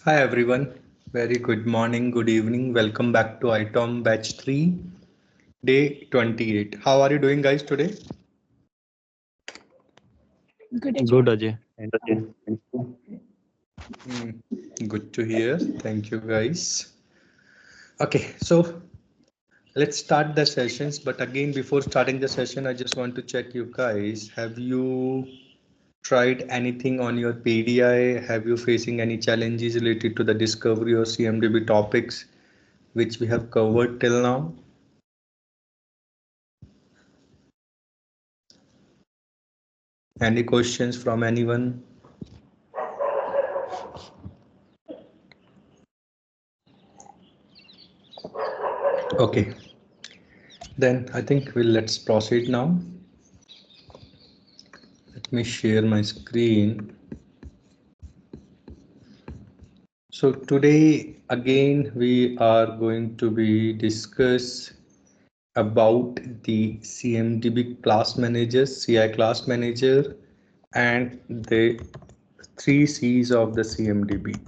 Hi everyone, very good morning, good evening. Welcome back to ITOM batch 3, day 28. How are you doing guys today? Good, Good, Ajay. Ajay. Thank you. Hmm, good to hear. Thank you guys. Okay, so let's start the sessions. But again, before starting the session, I just want to check you guys. Have you tried anything on your PDI? Have you facing any challenges related to the discovery or CMDB topics which we have covered till now? Any questions from anyone? Okay, then I think let's proceed now. Let me share my screen. So today again we are going to be discuss about the CMDB class manager, CI class manager, and the 3C's of the CMDB.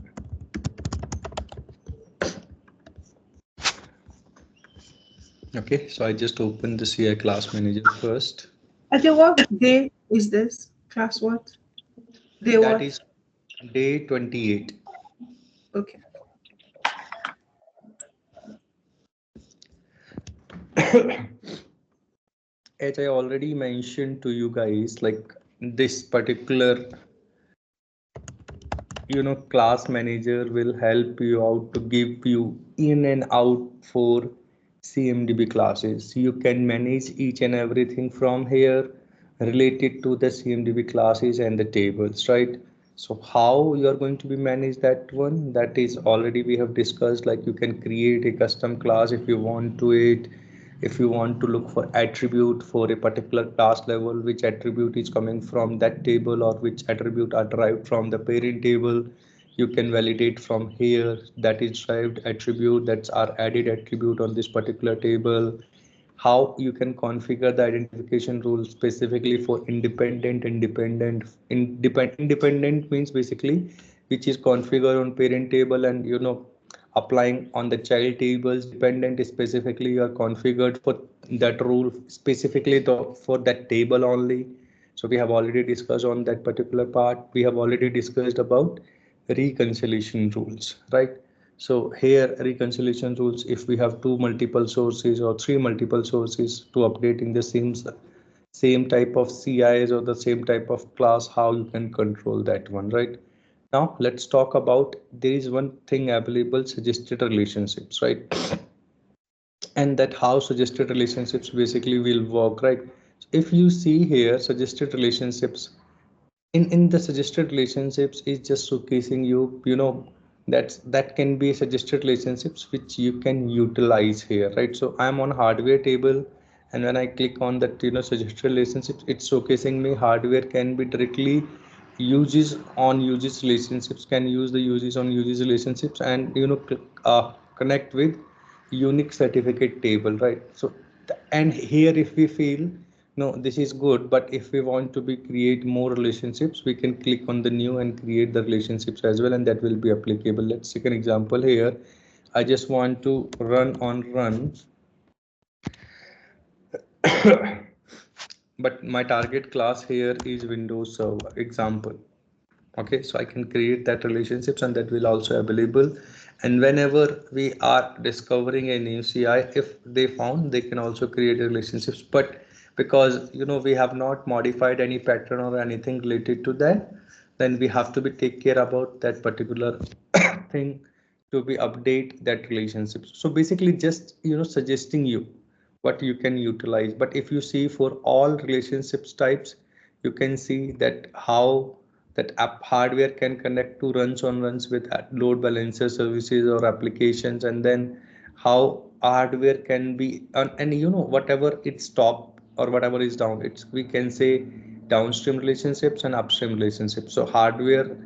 Okay, so I just opened the CI class manager first. Ajay, what day is this? Class what? Day That what? is day 28. Okay. As I already mentioned to you guys, like this particular class manager will help you out to give you in and out for CMDB classes. You can manage each and everything from here related to the CMDB classes and the tables, right? So how you are going to be managed that one, that is already we have discussed. Like you can create a custom class if you want to it. If you want to look for attribute for a particular class level, which attribute is coming from that table or which attribute are derived from the parent table, you can validate from here. That is derived attribute, that's our added attribute on this particular table. How you can configure the identification rule specifically for independent means basically which is configured on parent table, and applying on the child tables. Dependent specifically you are configured for that rule specifically for that table only. So we have already discussed on that particular part. We have already discussed about reconciliation rules, right? So here reconciliation rules, if we have two multiple sources or three multiple sources to updating the same type of CIS or the same type of class, how you can control that one, right? Now let's talk about, there is one thing available, suggested relationships, right? And that how suggested relationships basically will work, right? So if you see here suggested relationships, in the suggested relationships is just showcasing that can be suggested relationships which you can utilize here, right? So I'm on hardware table, and when I click on that suggested relationships, it's showcasing me hardware can be directly uses on uses relationships, can use the uses on uses relationships, and connect with unique certificate table, right? So and here if we feel no this is good, but if we want to be create more relationships, we can click on the new and create the relationships as well, and that will be applicable. Let's take an example here. I just want to run but my target class here is Windows Server example. Okay, so I can create that relationships, and that will also available. And whenever we are discovering a new CI, if they found, they can also create relationships. But because we have not modified any pattern or anything related to that, then we have to be take care about that particular thing to be update that relationships. So basically just suggesting you what you can utilize. But if you see for all relationships types, you can see that how that app hardware can connect to runs with load balancer services or applications, and then how hardware can be and whatever it's top or whatever is down, it's we can say downstream relationships and upstream relationships. So hardware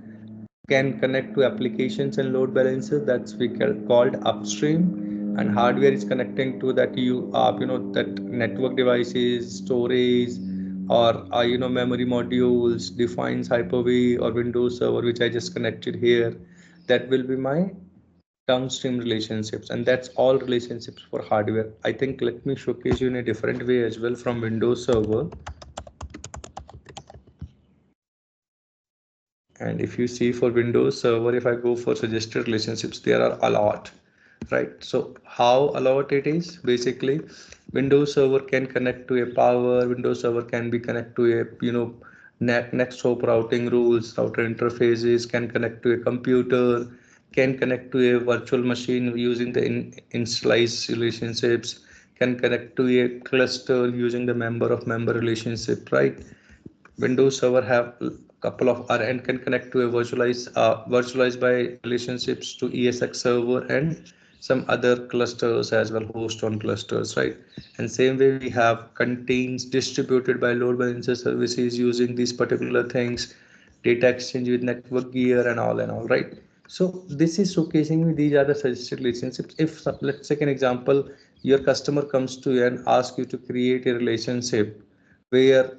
can connect to applications and load balancer, that's we called upstream, and hardware is connecting to that that network devices, storage, or memory modules, defines Hyper-V or Windows Server, which I just connected here. that will be my downstream relationships, and that's all relationships for hardware. I think let me showcase you in a different way as well from Windows Server. And if you see for Windows Server, if I go for suggested relationships, there are a lot, right? So how a lot it is? Basically, Windows Server can connect to a power. Windows Server can be connect to a next hop routing rules, router interfaces, can connect to a computer, can connect to a virtual machine using the initialize relationships, can connect to a cluster using the member of member relationship, right? Windows Server have a couple of and can connect to a virtualized by relationships to ESX server and some other clusters as well, host on clusters, right? And same way we have contains distributed by load balancer services using these particular things, data exchange with network gear and all, right? So this is showcasing me these are the suggested relationships. If let's take an example, your customer comes to you and asks you to create a relationship where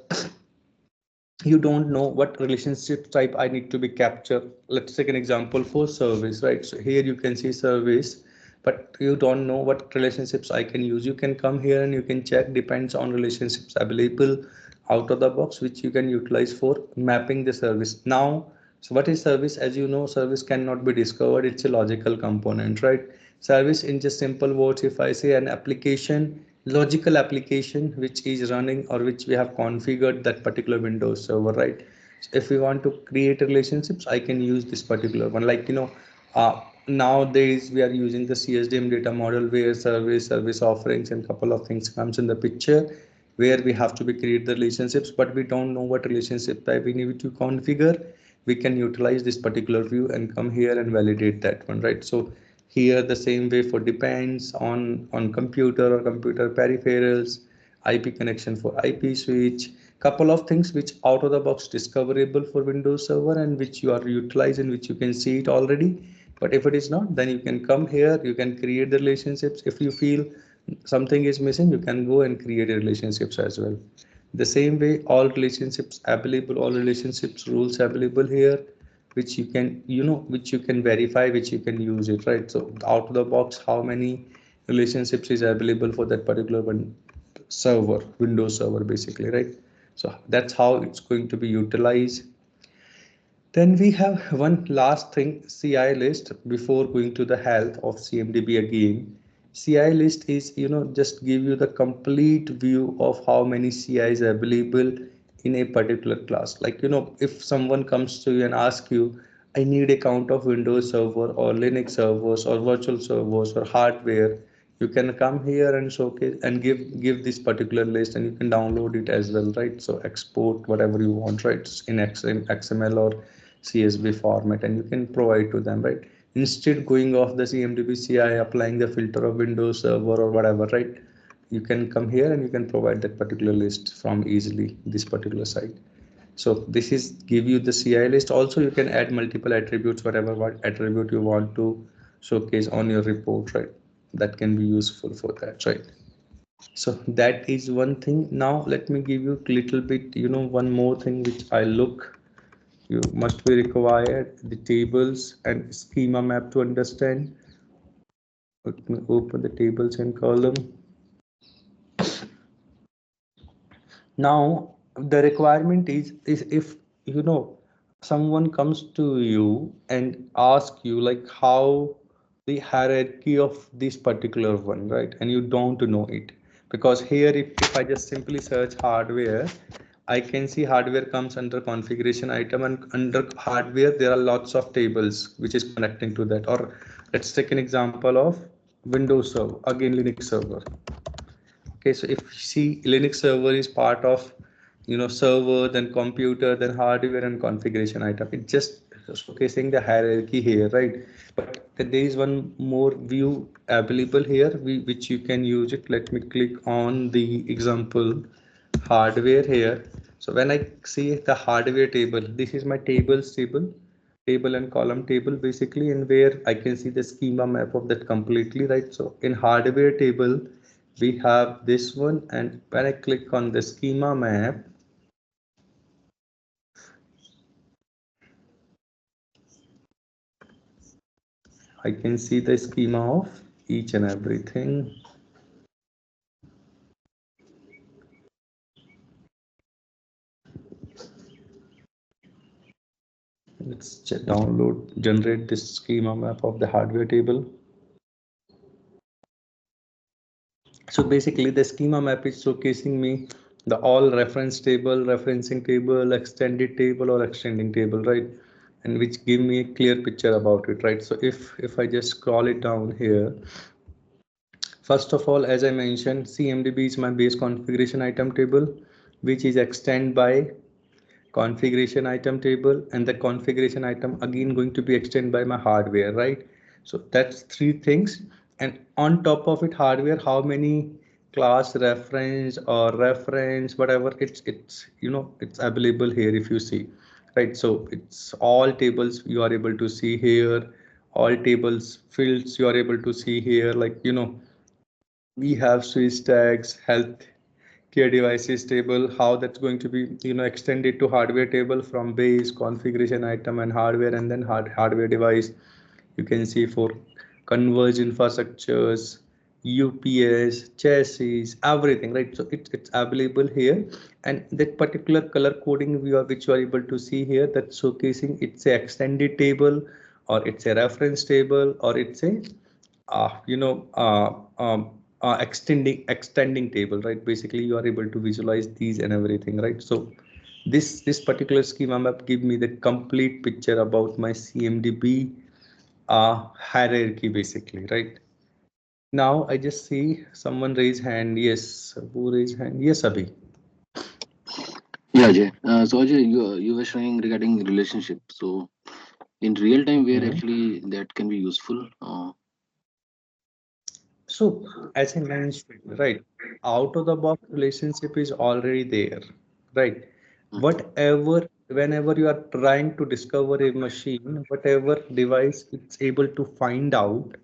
you don't know what relationship type I need to be captured. Let's take an example for service, right? So here you can see service, but you don't know what relationships I can use. You can come here and you can check, depends on relationships available out of the box, which you can utilize for mapping the service. Now, so what is service? As you know, service cannot be discovered. It's a logical component, right? Service in just simple words, if I say an application, logical application which is running or which we have configured that particular Windows server, right? So if we want to create relationships, I can use this particular one. Like nowadays we are using the CSDM data model where service offerings and couple of things comes in the picture where we have to be create the relationships, but we don't know what relationship type we need to configure. We can utilize this particular view and come here and validate that one, right? So here the same way for depends on computer or computer peripherals, IP connection for IP switch, couple of things which out of the box discoverable for Windows Server and which you are utilizing, which you can see it already. But if it is not, then you can come here, you can create the relationships. If you feel something is missing, you can go and create relationships as well. The same way, all relationships available, all relationships rules available here, which you can which you can verify, which you can use it, right? So out of the box, how many relationships is available for that particular one server, Windows Server, basically, right? So that's how it's going to be utilized. Then we have one last thing, CI list, before going to the health of CMDB again. CI list is, just give you the complete view of how many CI is available in a particular class. Like, if someone comes to you and asks you, I need a count of Windows server or Linux servers or virtual servers or hardware, you can come here and showcase and give this particular list, and you can download it as well, right? So export whatever you want, right, in XML or CSV format, and you can provide to them, right? Instead going off the CMDB CI, applying the filter of Windows Server or whatever, right? You can come here and you can provide that particular list from easily this particular site. So this is give you the CI list. Also, you can add multiple attributes, whatever what attribute you want to showcase on your report, right? That can be useful for that, right? So that is one thing. Now let me give you a little bit, one more thing which I look you must be required the tables and schema map to understand. Let me open the tables and column. Now the requirement is if someone comes to you and ask you like how the hierarchy of this particular one, right? And you don't know it, because here if I just simply search hardware, I can see hardware comes under configuration item, and under hardware there are lots of tables which is connecting to that. Or let's take an example of Windows server, again Linux server. Okay, so if you see Linux server is part of server, then computer, then hardware and configuration item. It just showcasing the hierarchy here, right? But there is one more view available here which you can use it. Let me click on the example hardware here. So when I see the hardware table, this is my table and column table basically, and where I can see the schema map of that completely, right? So in hardware table we have this one, and when I click on the schema map, I can see the schema of each and everything. Let's download, generate this schema map of the hardware table. So basically the schema map is showcasing me the all reference table, referencing table, extended table or extending table, right? And which give me a clear picture about it, right? So if I just scroll it down here, first of all, as I mentioned, CMDB is my base configuration item table, which is extended by configuration item table, and the configuration item again going to be extended by my hardware, right? So that's three things. And on top of it, hardware, how many class reference or reference, whatever, it's it's available here if you see, right? So it's all tables you are able to see here, all tables fields you are able to see here, like we have Swiss tags, health care devices table, how that's going to be extended to hardware table from base configuration item and hardware, and then hardware device. You can see for converged infrastructures, UPS, chassis, everything, right? So it's available here, and that particular color coding which you are able to see here, that's showcasing it's a extended table, or it's a reference table, or it's a uh, you know uh, um, extending table, right? Basically you are able to visualize these and everything, right? So this particular schema map give me the complete picture about my CMDB hierarchy, basically, right? Now I just see someone raise hand. Yes, who raise hand? Yes, Abhi. Yeah, Ajay. So Ajay, you were showing regarding relationship. So in real time, where Mhm. actually that can be useful. So as I mentioned, right, out of the box relationship is already there, right? Mm, Whatever, whenever you are trying to discover a machine, whatever device it's able to find out,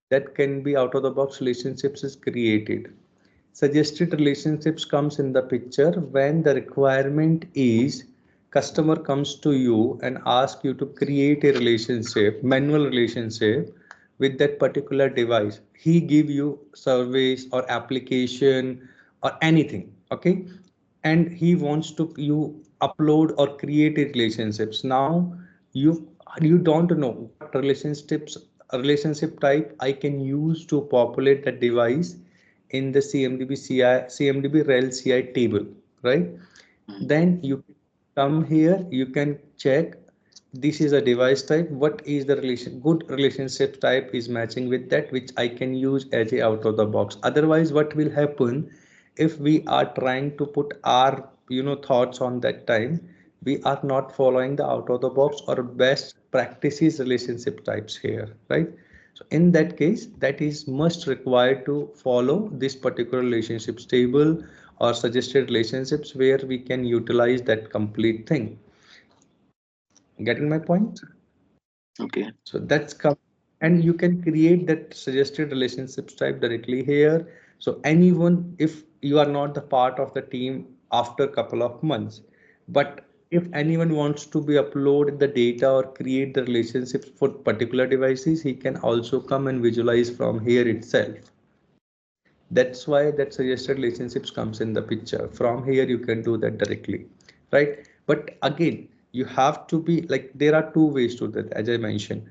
that can be out of the box relationships is created. Suggested relationships comes in the picture when the requirement is customer comes to you and ask you to create a relationship, manual relationship with that particular device. He give you service or application or anything, okay? And he wants to you upload or create a relationships. Now you you don't know what relationship type I can use to populate the device in the CMDB rel CI table, right? mm, Then you come here, you can check this is a device type, what is the good relationship type is matching with that, which I can use as a out of the box. Otherwise what will happen if we are trying to put our thoughts on that time, we are not following the out of the box or best practices relationship types here, right? So in that case, that is must required to follow this particular relationships table or suggested relationships where we can utilize that complete thing. Getting my point? okay. So that's come, and you can create that suggested relationships type directly here. So anyone, if you are not the part of the team after a couple of months, but if anyone wants to be upload the data or create the relationships for particular devices, he can also come and visualize from here itself. That's why that suggested relationships comes in the picture. From here you can do that directly, right? But again, you have to be like, there are two ways to that, as I mentioned.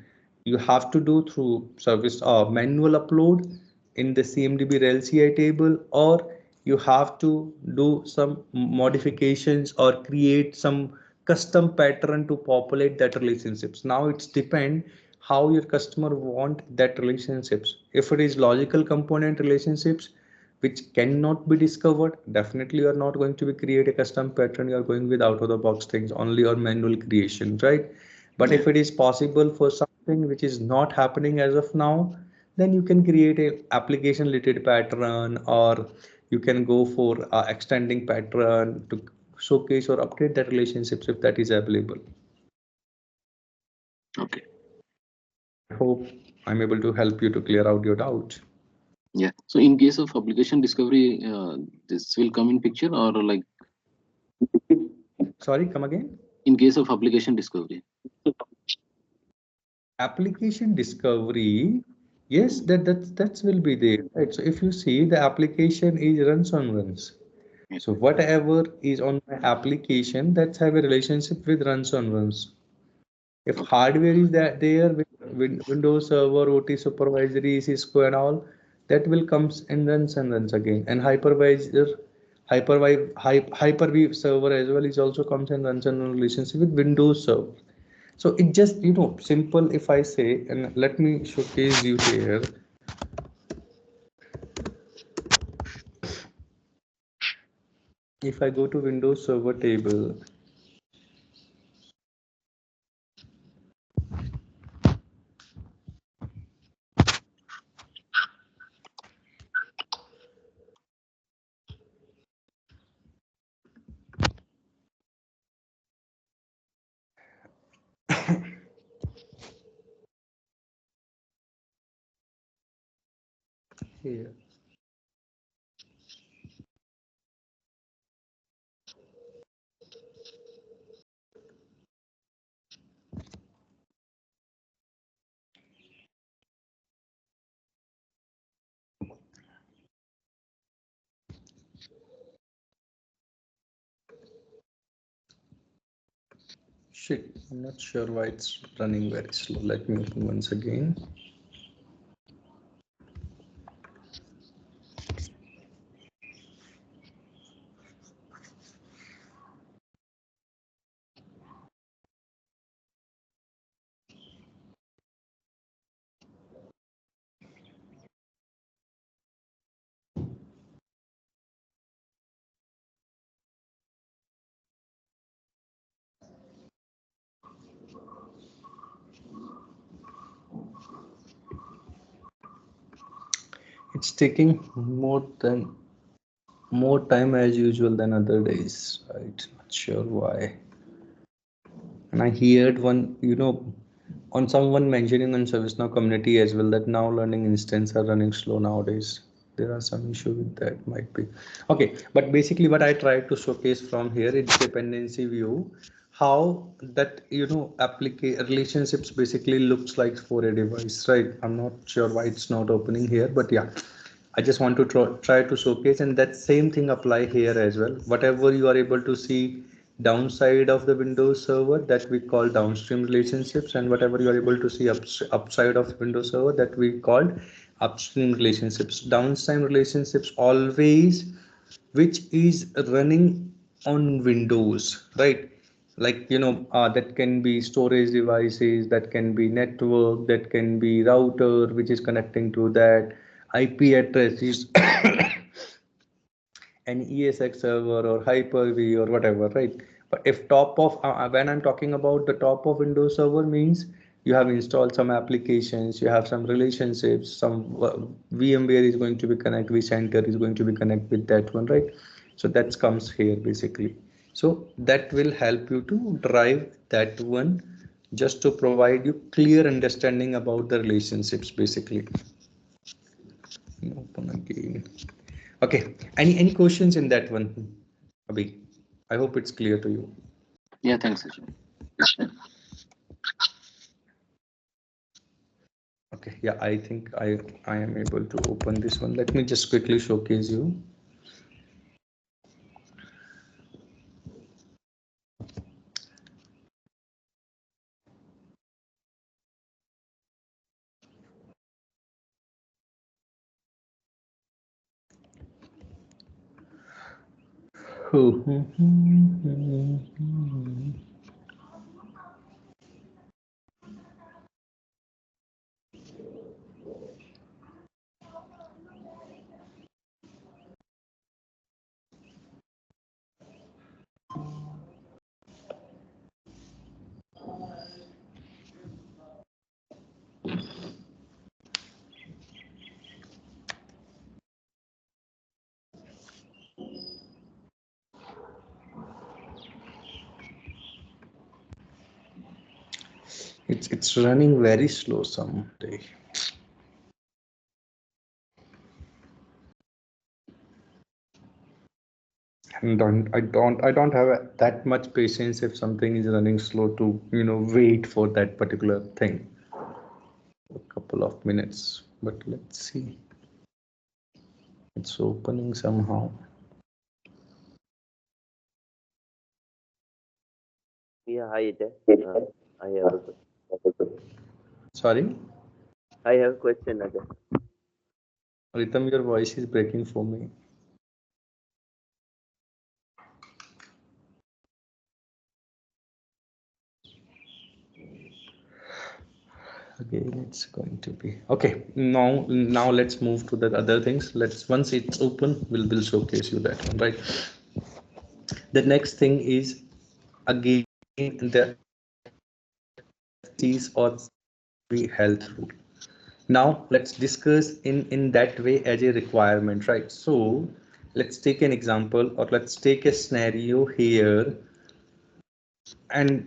You have to do through service or manual upload in the CMDB rel CI table, or you have to do some modifications or create some custom pattern to populate that relationships. Now it's depend how your customer want that relationships. If it is logical component relationships which cannot be discovered, definitely you are not going to be create a custom pattern. You are going with out of the box things only, or manual creation, right? But Yeah. if it is possible for something which is not happening as of now, then you can create a application related pattern, or you can go for extending pattern to showcase or update that relationships if that is available. Okay. I hope I'm able to help you to clear out your doubt. Yeah. So in case of application discovery, this will come in picture, or like Sorry, come again. in case of application discovery. application discovery, yes, that will be there, right? So if you see the application is runs on runs. So whatever is on my application, that's have a relationship with runs on runs. If hardware is that there with Windows Server, OT supervisory, Cisco and all, that will comes and runs again. And hypervisor, Hyper-V server as well is also comes and runs in relationship with Windows Server. So it just simple if I say, and let me showcase you here. If I go to Windows Server table, here shit, I'm not sure why it's running very slow. Let me open once again. It's taking more time as usual than other days, right? Not sure why. And I heard one, on someone mentioning on ServiceNow community as well that now learning instance are running slow nowadays. There are some issue with that, might be. Okay, but basically what I tried to showcase from here is dependency view, how that relationships basically looks like for a device, right? I'm not sure why it's not opening here, but yeah, I just want to try to showcase, and that same thing apply here as well. Whatever you are able to see downside of the Windows server, that we call downstream relationships, and whatever you are able to see upside of Windows server, that we called upstream relationships. Downstream relationships always which is running on Windows, right? Like that can be storage devices, that can be network, that can be router which is connecting to that, IP address is an ESX server or Hyper-V or whatever, right? But if top of when I'm talking about the top of Windows server means you have installed some applications, you have some relationships, some VMware is going to be connect, vCenter is going to be connect with that one, right? So that comes here basically. So that will help you to drive that one, just to provide you clear understanding about the relationships basically. Open again. Okay. Any questions in that one, Abhi? I hope it's clear to you. Yeah, thanks, Sachin. Okay. Yeah, I think I am able to open this one. Let me just quickly showcase you. It's running very slow someday. And I don't have that much patience if something is running slow to wait for that particular thing. a couple of minutes, but let's see. It's opening somehow. Yeah, hi Ajay. I have a Sorry, I have a question, Ajay. Ritam, your voice is breaking for me. Okay, it's going to be okay. Now let's move to the other things. Let's once it's open, we'll showcase you that one, right? The next thing is again the 3C's or the health rule. Now let's discuss in that way as a requirement, right? So let's take an example or let's take a scenario here, and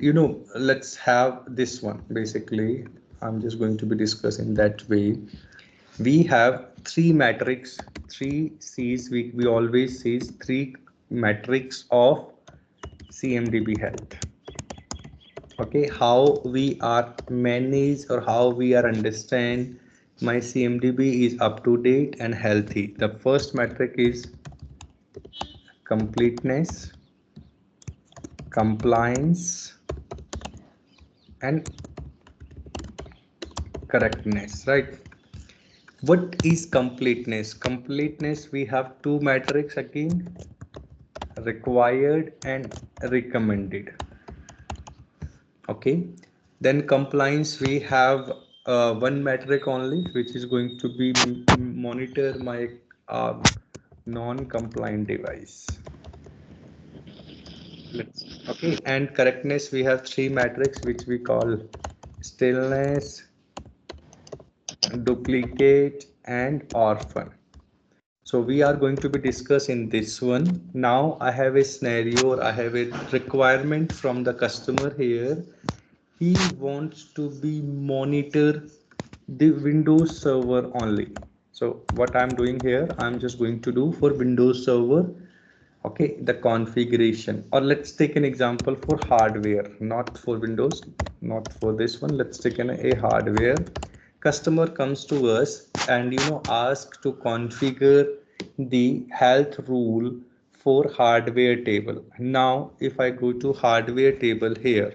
let's have this one. Basically, I'm just going to be discussing that way. We have three matrix, 3C's. We always see three matrix of CMDB health. Okay, how we are manage or how we are understand my CMDB is up to date and healthy. The first metric is completeness, compliance, and correctness, right? What is completeness? Completeness, we have two metrics again, required and recommended. Okay, then compliance, we have one metric only, which is going to be monitor my uh, non-compliant device. Okay, and correctness, we have three metrics which we call stillness, duplicate, and orphan. So we are going to be discussing this one. Now I have a scenario, or I have a requirement from the customer here. He wants to be monitor the Windows server only. So what I'm doing here, I'm just going to do for Windows server. Okay, the configuration, or let's take an example for hardware, not for Windows, not for this one. Let's take a hardware. Customer comes to us and ask to configure the health rule for hardware table. Now if I go to hardware table here,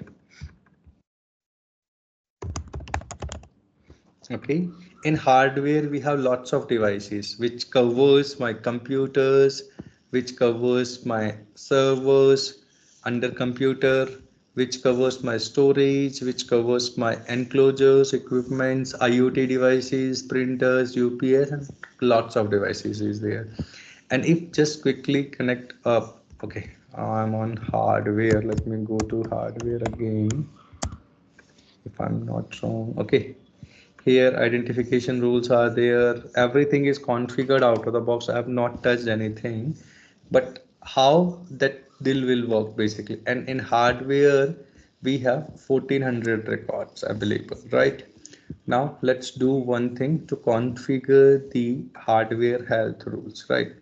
okay, in hardware we have lots of devices which covers my computers, which covers my servers under computer, which covers my storage, which covers my enclosures, equipments, IoT devices, printers, UPS, and lots of devices is there. And if just quickly connect up, okay, I'm on hardware, let me go to hardware again if I'm not wrong. Okay, here identification rules are there, everything is configured out of the box. I have not touched anything, but how that deal will work basically. And in hardware we have 1400 records available, right? Now let's do one thing to configure the hardware health rules, right?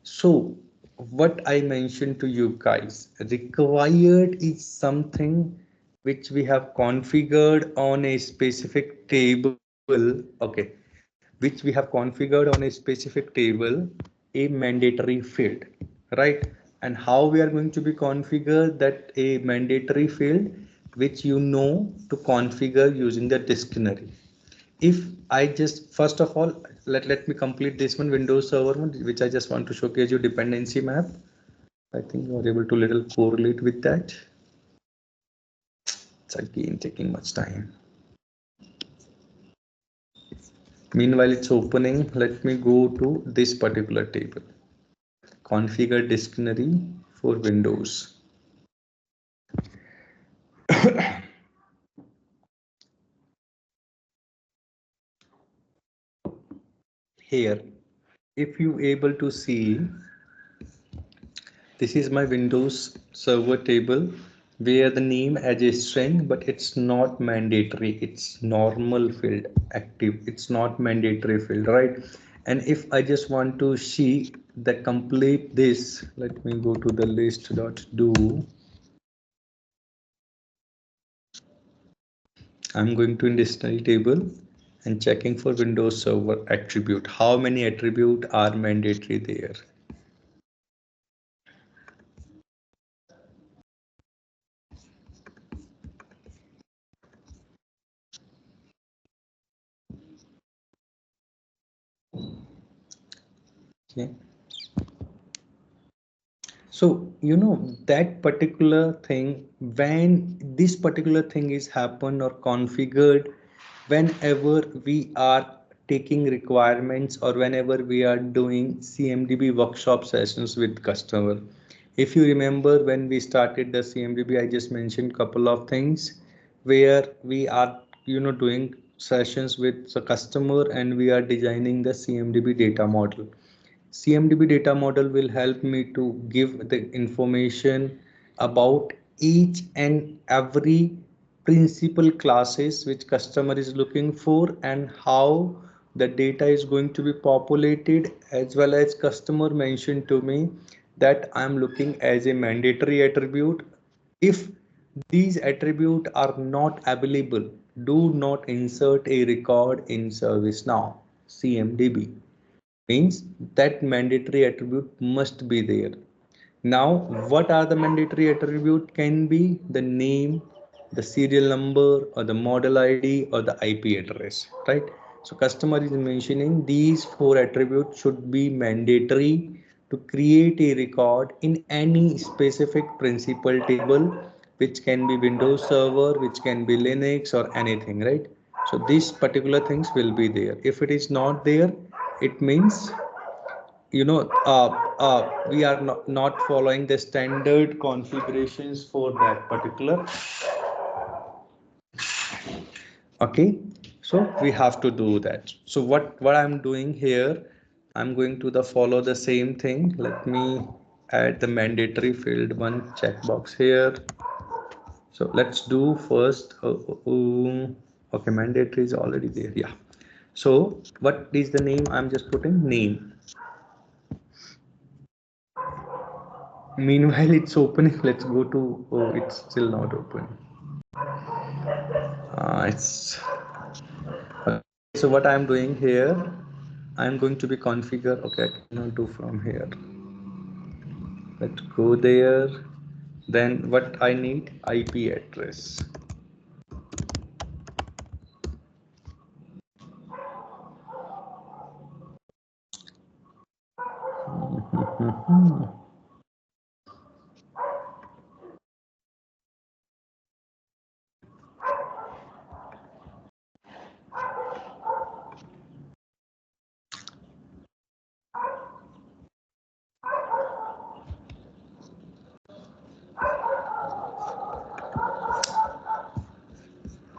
So what I mentioned to you guys, required is something which we have configured on a specific table, okay, which we have configured on a specific table, a mandatory field, right? And how we are going to be configured that a mandatory field, which to configure using the dictionary. If I just first of all, let me complete this one Windows server one, which I just want to showcase you dependency map. I think you are able to little correlate with that. It's again taking much time. Meanwhile it's opening, let me go to this particular table, configure dictionary for Windows. Here if you able to see, this is my Windows server table where the name as a string, but it's not mandatory. It's normal field active. It's not mandatory field, right? And if I just want to see the complete this, let me go to the list.do. I'm going to in dictionary table and checking for Windows Server attribute. How many attribute are mandatory there? Okay. So, that particular thing, when this particular thing is happened or configured, whenever we are taking requirements or whenever we are doing CMDB workshop sessions with customer. If you remember when we started the CMDB, I just mentioned couple of things where we are, doing sessions with the customer and we are designing the CMDB data model. CMDB data model will help me to give the information about each and every principal classes which customer is looking for and how the data is going to be populated, as well as customer mentioned to me that I'm looking as a mandatory attribute. If these attributes are not available, do not insert a record in ServiceNow CMDB. Means that mandatory attribute must be there. Now, what are the mandatory attribute? Can be the name, the serial number, or the model ID, or the IP address, right? So customer is mentioning these four attributes should be mandatory to create a record in any specific principal table, which can be Windows Server, which can be Linux or anything, right? So these particular things will be there. If it is not there, it means we are not following the standard configurations for that particular. Okay, so we have to do that. So what I'm doing here, I'm going to follow the same thing. Let me add the mandatory field one checkbox here. So let's do first. Okay, mandatory is already there. Yeah. So what is the name? I'm just putting name. Meanwhile, it's opening. Let's go to. Oh, it's still not open. It's okay. So what I'm doing here, I'm going to be configure. Okay, I cannot do from here. Let's go there. Then what I need, IP address.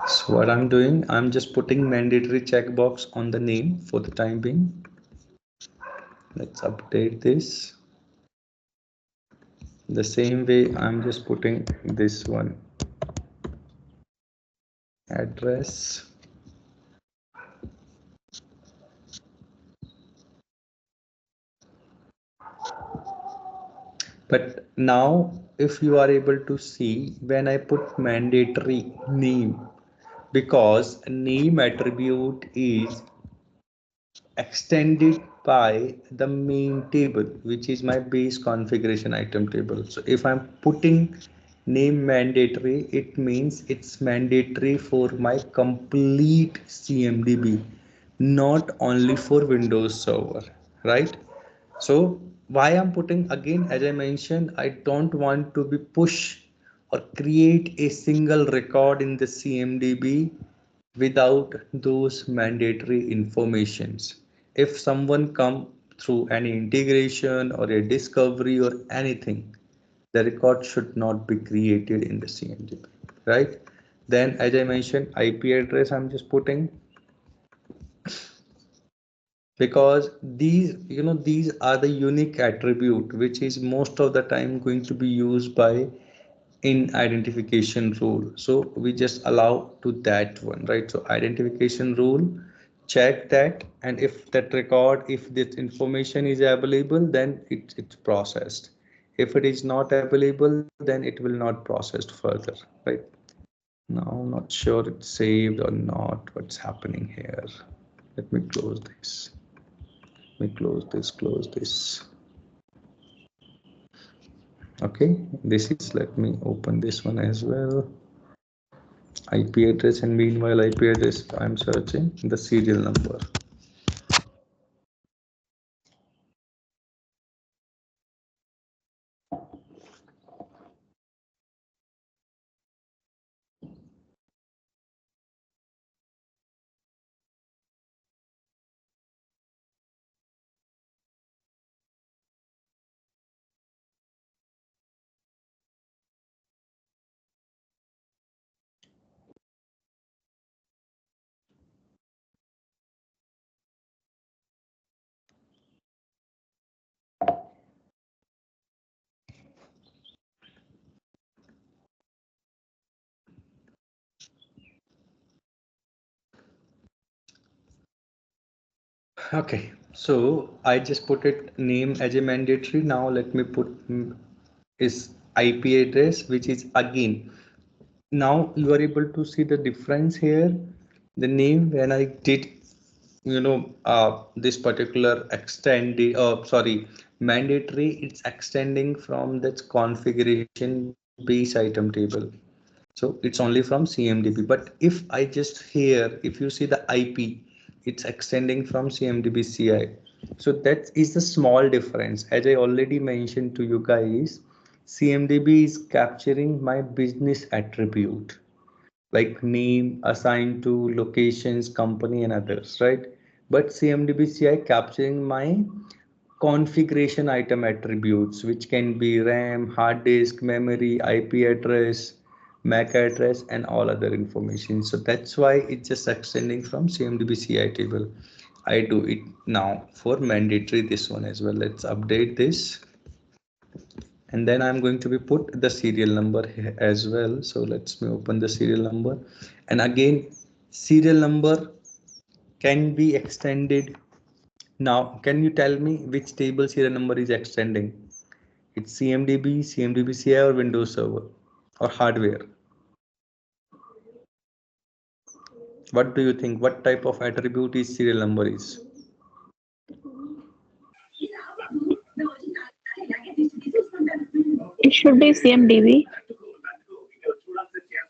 So what I'm doing, I'm just putting mandatory checkbox on the name for the time being. Let's update this. The same way, I'm just putting this one. Address. But now, if you are able to see, when I put mandatory name, because name attribute is extended by the main table, which is my base configuration item table. So if I'm putting name mandatory, it means it's mandatory for my complete CMDB, not only for Windows Server, right? So why I'm putting, again, as I mentioned, I don't want to be push or create a single record in the CMDB without those mandatory informations. If someone come through any integration or a discovery or anything, the record should not be created in the CMDB, right? Then as I mentioned, IP address I'm just putting, because these are the unique attribute which is most of the time going to be used by in identification rule. So we just allow to that one, right? So identification rule, check that, and if that record, if this information is available, then it's processed. If it is not available, then it will not processed further, right? Now I'm not sure it's saved or not. What's happening here? Let me close this. Let me close this. Okay, this is, let me open this one as well. IP address, and meanwhile IP address, I'm searching the serial number. Okay, so I just put it name as a mandatory. Now let me put is IP address, which is again. Now you are able to see the difference here. The name, when I did, this particular mandatory, it's extending from that configuration base item table. So it's only from CMDB. But if I just here, if you see the IP, it's extending from CMDB CI. So that is the small difference. As I already mentioned to you guys, CMDB is capturing my business attribute like name assigned to locations, company, and others, right? But CMDB CI capturing my configuration item attributes, which can be RAM, hard disk, memory, IP address, MAC address, and all other information. So that's why it's just extending from CMDB CI table. I do it now for mandatory this one as well. Let's update this. And then I'm going to be put the serial number here as well. So let's me open the serial number. And again, serial number can be extended. Now, can you tell me which table serial number is extending? It's CMDB, CMDB CI, or Windows Server or hardware? What do you think? What type of attribute is serial number is? It should be CMDB.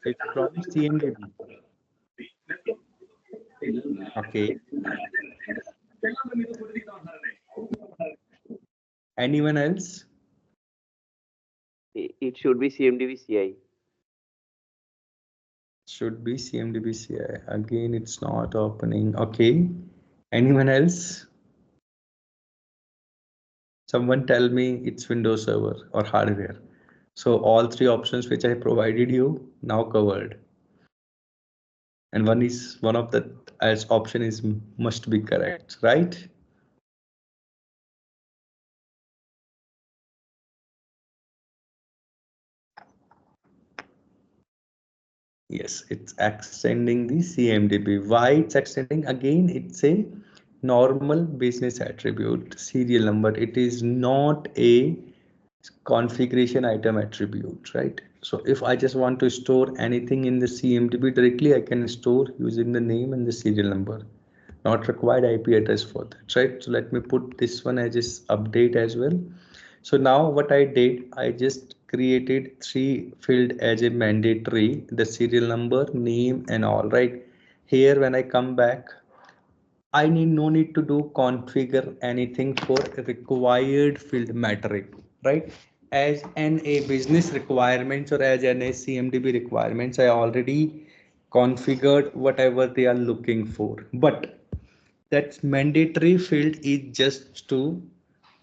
It's from CMDB. Okay. Anyone else? It should be CMDB CI. Should be CMDB CI. Again, it's not opening. Okay. Anyone else? Someone tell me it's Windows Server or hardware. So all three options which I provided you now covered. And one of the as option is must be correct, right? Yes, it's extending the CMDB. Why it's extending? Again, it's a normal business attribute, serial number. It is not a configuration item attribute, right? So if I just want to store anything in the CMDB directly, I can store using the name and the serial number. Not required IP address for that, right? So let me put this one as this update as well. So now what I did, I just created three field as a mandatory, the serial number, name, and all, right? Here when I come back, I need no need to do configure anything for required field metric, right? As an a business requirements or as an a CMDB requirements, I already configured whatever they are looking for. But that mandatory field is just to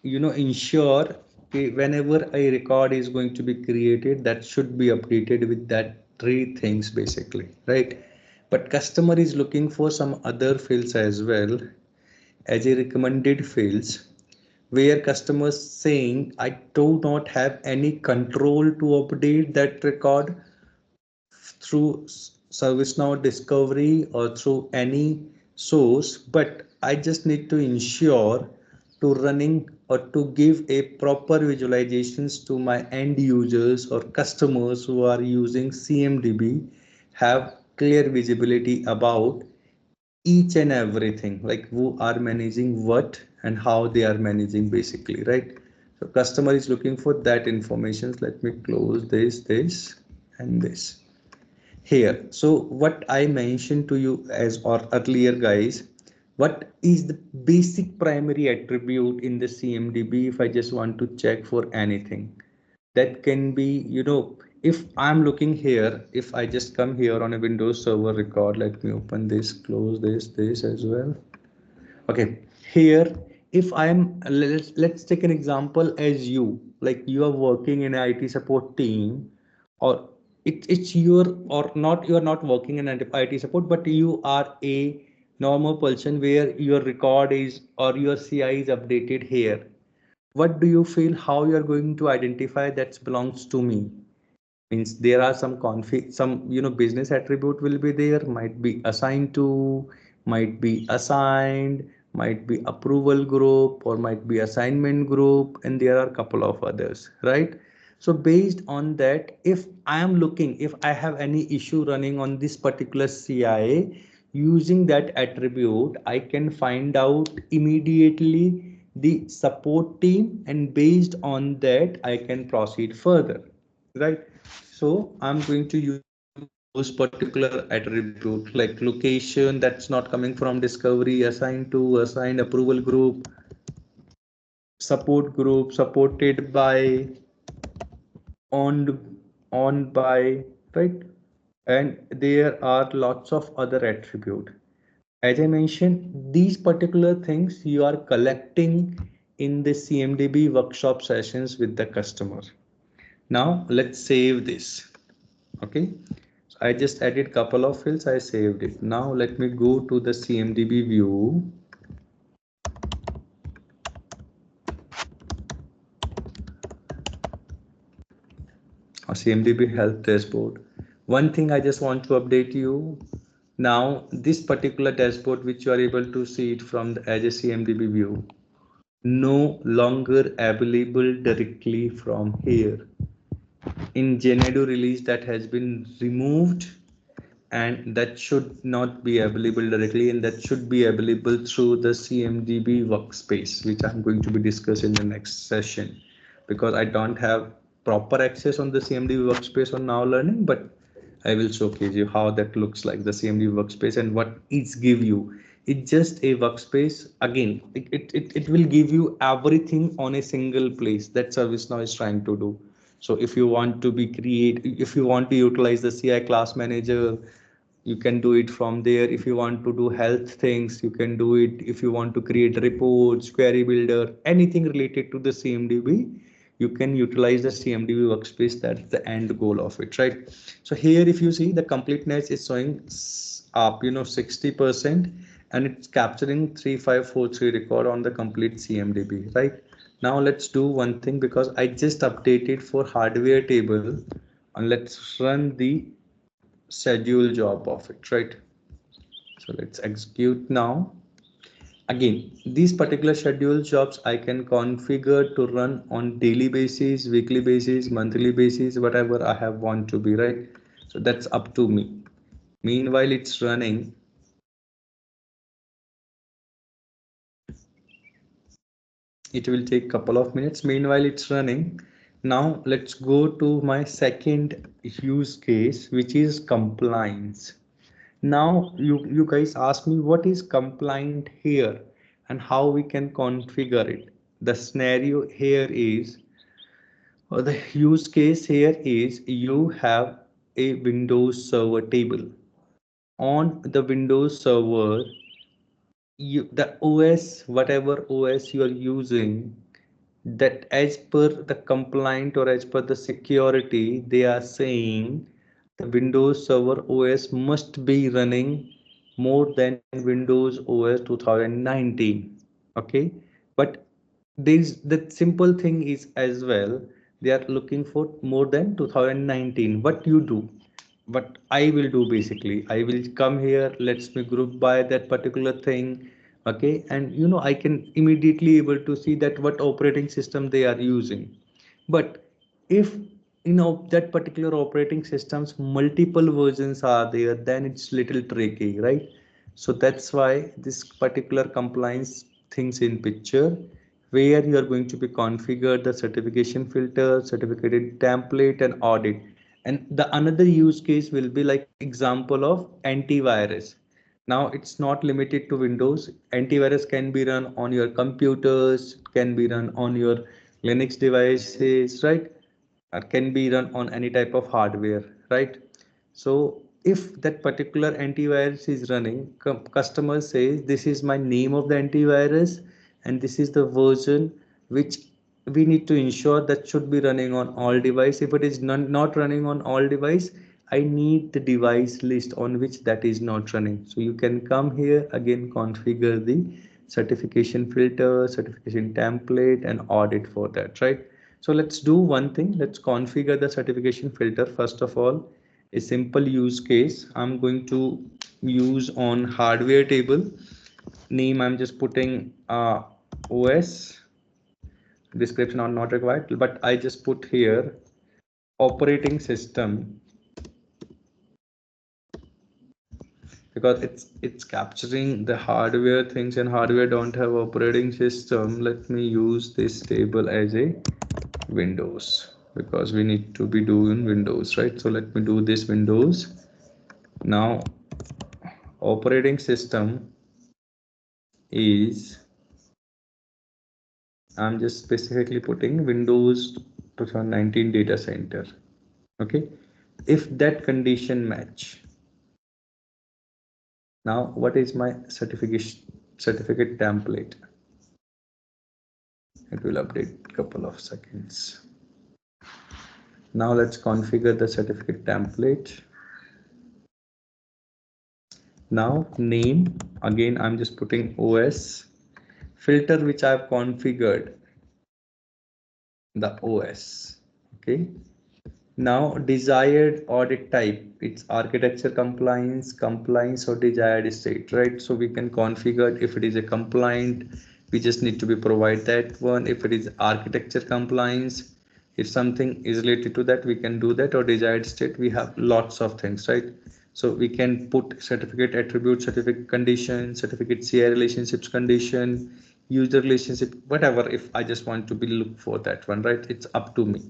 ensure whenever a record is going to be created, that should be updated with that three things basically, right? But customer is looking for some other fields as well as a recommended fields, where customers saying I do not have any control to update that record through ServiceNow discovery or through any source, but I just need to ensure to running or to give a proper visualizations to my end users or customers who are using CMDB have clear visibility about each and everything, like who are managing what and how they are managing basically, right? So customer is looking for that information. Let me close this and this here. So what I mentioned to you as or earlier guys, what is the basic primary attribute in the CMDB if I just want to check for anything? That can be, if I'm looking here, if I just come here on a Windows Server record, let me open this, close this as well. Okay, here, if I'm, let's take an example as you, like you are working in an IT support team, or it's your, or not, you are not working in IT support, but you are a normal person where your record is or your CI is updated here. What do you feel, how you are going to identify that belongs to me? Means there are some config, some business attribute will be there, might be assigned to, might be assigned, might be approval group, or might be assignment group, and there are a couple of others, right? So based on that, if I am looking, if I have any issue running on this particular CIA, using that attribute I can find out immediately the support team, and based on that I can proceed further, right? So I'm going to use those particular attribute like location, that's not coming from discovery, assigned to, assigned, approval group, support group, supported by, owned, owned by, right? And there are lots of other attribute. As I mentioned, these particular things you are collecting in the CMDB workshop sessions with the customer. Now let's save this. Okay, so I just added couple of fields, I saved it. Now let me go to the CMDB view. Or CMDB health dashboard. One thing I just want to update you. Now this particular dashboard which you are able to see it from the as a CMDB view, no longer available directly from here. In Janedo release that has been removed, and that should not be available directly, and that should be available through the CMDB workspace, which I'm going to be discussing in the next session, because I don't have proper access on the CMDB workspace on Now Learning, but I will showcase you how that looks like, the CMDB workspace, and what it's give you. It's just a workspace. Again, it will give you everything on a single place that ServiceNow is trying to do. So if you want to be if you want to utilize the CI class manager, you can do it from there. If you want to do health things, you can do it. If you want to create reports, query builder, anything related to the CMDB, you can utilize the CMDB workspace. That's the end goal of it, right? So here, if you see, the completeness is showing up 60%, and it's capturing 3543 record on the complete CMDB, right? Now let's do one thing, because I just updated for hardware table, and let's run the schedule job of it, right? So let's execute now. Again, these particular schedule jobs I can configure to run on daily basis, weekly basis, monthly basis, whatever I have want to be, right? So that's up to me. Meanwhile it's running, it will take a couple of minutes. Meanwhile it's running. Now let's go to my second use case, which is compliance. Now you guys ask me what is compliant here and how we can configure it. The scenario here is, or the use case here is, you have a Windows Server table. On the Windows Server, the OS, whatever OS you are using, that as per the compliant or as per the security, they are saying the Windows Server OS must be running more than Windows OS 2019. Okay, but this, the simple thing is as well, they are looking for more than 2019. What you do, what I will do, basically I will come here, let's me group by that particular thing. Okay, and I can immediately able to see that what operating system they are using. But if that particular operating systems multiple versions are there, then it's little tricky, right? So that's why this particular compliance things in picture, where you are going to be configured the certification filter, certificated template and audit. And the another use case will be like example of antivirus. Now it's not limited to Windows. Antivirus can be run on your computers, can be run on your Linux devices, right? Can be run on any type of hardware, right? So if that particular antivirus is running, customer says this is my name of the antivirus and this is the version which we need to ensure that should be running on all device. If it is not running on all device, I need the device list on which that is not running. So you can come here again, configure the certification filter, certification template and audit for that, right? So let's do one thing. Let's configure the certification filter. First of all, a simple use case. I'm going to use on hardware table. Name I'm just putting OS. Description are not required, but I just put here operating system because it's capturing the hardware things and hardware don't have operating system. Let me use this table as a Windows because we need to be doing Windows, right? So let me do this Windows. Now operating system is, I'm just specifically putting Windows 2019 data center. Okay, if that condition match, now what is my certificate template? It will update couple of seconds. Now let's configure the certificate template. Now name, again I'm just putting OS, filter which I've configured the OS. Okay, now desired audit type, it's architecture compliance or desired state, right? So we can configure if it is a compliant, we just need to be provide that one. If it is architecture compliance, if something is related to that, we can do that, or desired state, we have lots of things, right? So we can put certificate attribute, certificate condition, certificate CI relationships condition, user relationship, whatever. If I just want to be look for that one, right? It's up to me.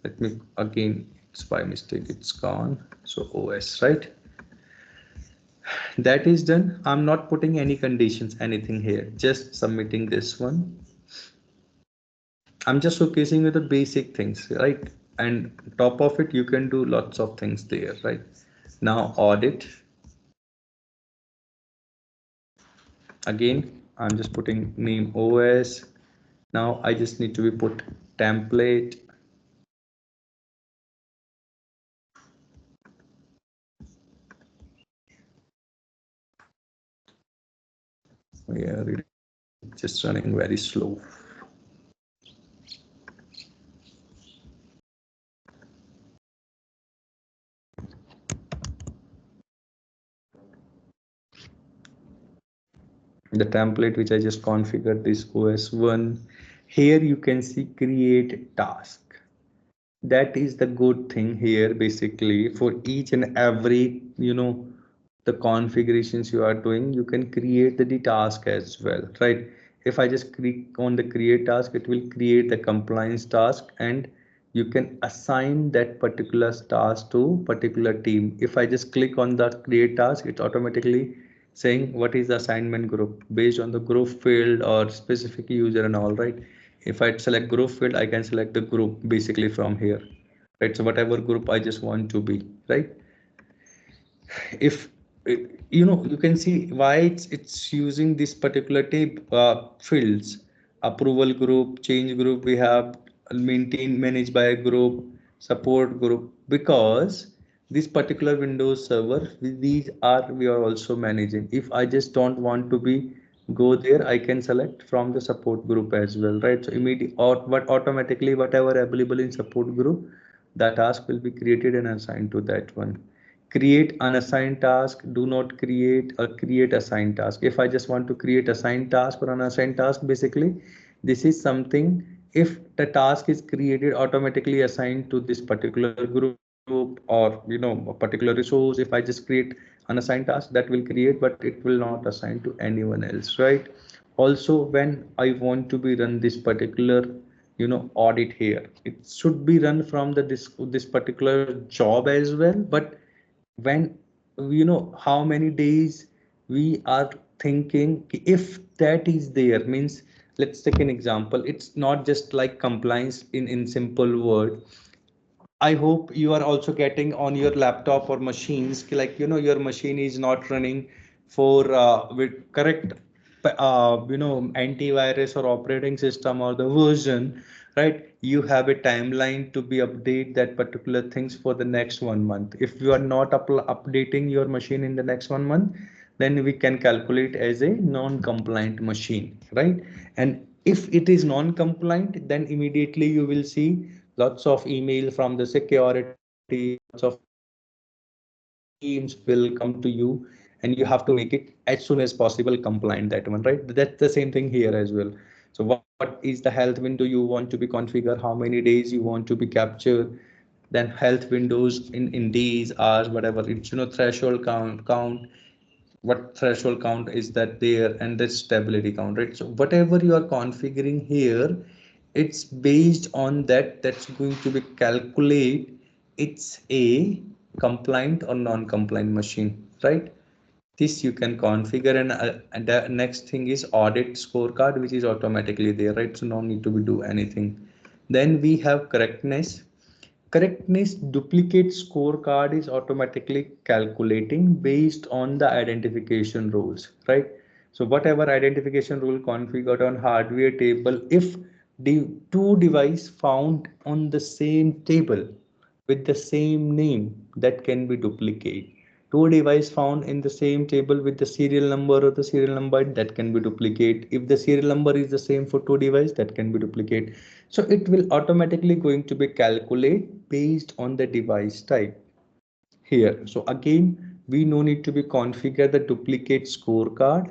Let me again, it's by mistake, it's gone. So OS, right? That is done. I'm not putting any conditions, anything here, just submitting this one. I'm just showcasing you the basic things, right? And top of it, you can do lots of things there, right? Now audit. Again, I'm just putting name OS. Now I just need to be put template. We are just running very slow. The template which I just configured, this OS1. Here you can see create task. That is the good thing here, basically for each and every, the configurations you are doing, you can create the task as well, right? If I just click on the create task, it will create the compliance task and you can assign that particular task to particular team. If I just click on the create task, it's automatically saying what is the assignment group based on the group field or specific user and all, right? If I select group field, I can select the group basically from here, right? So whatever group I just want to be, right? If you can see why it's using this particular type fields. Approval group, change group, we have maintain managed by a group, support group, because this particular Windows server, these are we are also managing. If I just don't want to be go there, I can select from the support group as well, right? So immediate or what automatically whatever available in support group, that task will be created and assigned to that one. Create unassigned task, do not create or create assigned task. If I just want to create assigned task or unassigned task, basically this is something if the task is created automatically assigned to this particular group or a particular resource, if I just create unassigned task, that will create, but it will not assign to anyone else, right? Also, when I want to be run this particular audit here, it should be run from this particular job as well. But when how many days we are thinking, if that is there, means let's take an example. It's not just like compliance in simple word. I hope you are also getting on your laptop or machines, like your machine is not running for with correct antivirus or operating system or the version, right? You have a timeline to be update that particular things for the next 1 month. If you are not updating your machine in the next 1 month, then we can calculate as a non-compliant machine, right? And if it is non-compliant, then immediately you will see lots of email from the security, lots of teams will come to you, and you have to make it as soon as possible compliant, that one, right? That's the same thing here as well. So what is the health window you want to be configure, how many days you want to be captured, then health windows in days, hours, whatever. It's threshold count, what threshold count is that there, and the stability count, right? So whatever you are configuring here, it's based on that. That's going to be calculate it's a compliant or non-compliant machine, right? This you can configure. And the next thing is audit scorecard, which is automatically there, right? So no need to be do anything. Then we have correctness. Correctness duplicate scorecard is automatically calculating based on the identification rules, right? So whatever identification rule configured on hardware table, if the two device found on the same table with the same name, that can be duplicate. Two device found in the same table with the serial number or the serial number, that can be duplicate. If the serial number is the same for two device, that can be duplicate. So it will automatically going to be calculate based on the device type here. So again, we no need to be configure the duplicate scorecard.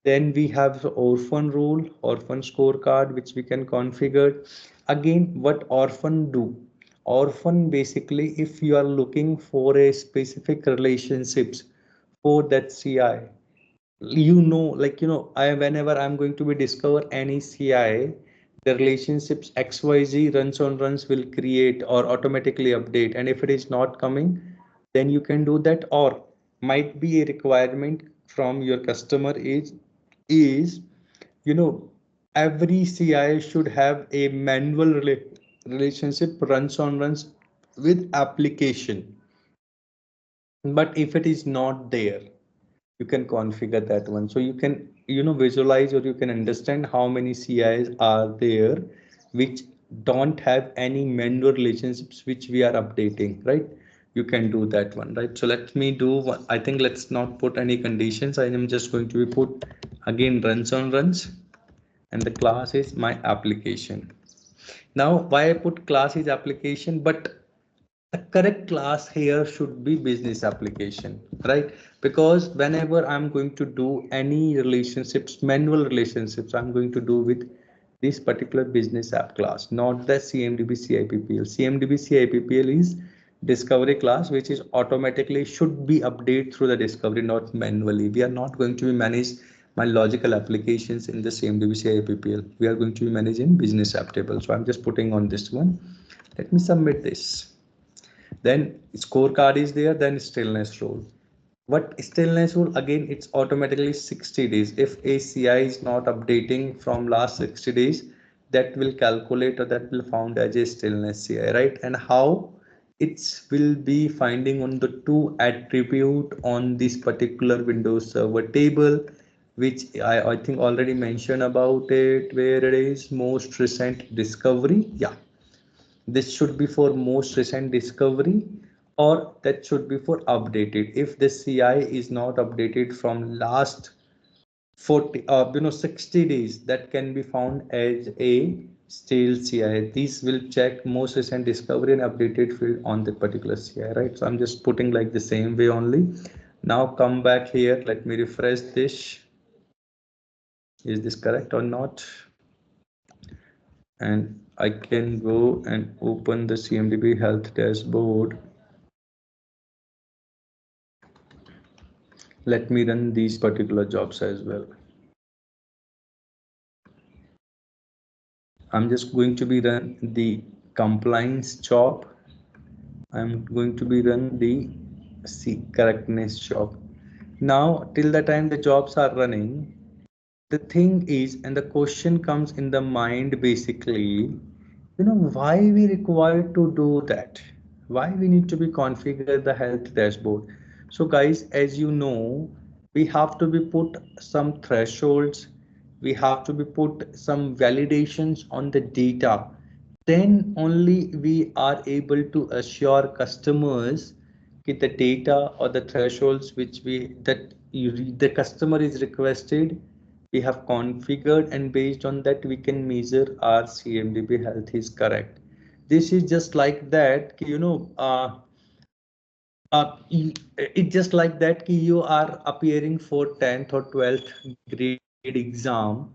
Then we have the orphan rule, orphan scorecard, which we can configure. Again, what orphan do? Orphan basically, if you are looking for a specific relationships for that CI, like I whenever I'm going to be discover any CI, the relationships XYZ runs will create or automatically update. And if it is not coming, then you can do that. Or might be a requirement from your customer is you know every CI should have a manual relationship runs with application. But if it is not there, you can configure that one. So you can visualize, or you can understand how many CIs are there which don't have any manual relationships which we are updating, right? You can do that one, right? So let me do one. I think let's not put any conditions. I am just going to be put again runs, and the class is my application. Now why I put class is application, but the correct class here should be business application, right? Because whenever I'm going to do any relationships, manual relationships, I'm going to do with this particular business app class, not the CMDB CIPPL. CMDB CIPPL is discovery class, which is automatically should be updated through the discovery, not manually. We are not going to be manage my logical applications in the CMDB CIPPL. We are going to be managing business app table. So I'm just putting on this one. Let me submit this. Then scorecard is there, then stillness rule. What stillness rule? Again, it's automatically 60 days. If a CI is not updating from last 60 days, that will calculate, or that will found as a stillness CI, right? And how it will be finding on the two attribute on this particular Windows Server table, which I think already mentioned about it, where it is most recent discovery. Yeah, this should be for most recent discovery, or that should be for updated. If the CI is not updated from last 60 days, that can be found as a stale CI. These will check most recent discovery and updated field on the particular CI, right? So I'm just putting like the same way only. Now come back here, let me refresh this. Is this correct or not? And I can go and open the CMDB health dashboard. Let me run these particular jobs as well. I'm just going to be run the compliance job. I'm going to be run the correctness job. Now, till the time the jobs are running, the thing is, and the question comes in the mind basically, why we required to do that, why we need to be configure the health dashboard. So guys, as you know, we have to be put some thresholds, we have to be put some validations on the data, then only we are able to assure customers that the data or the thresholds which the customer is requested, we have configured, and based on that we can measure our CMDB health is correct. This is just like that, it's just like that you are appearing for 10th or 12th grade exam,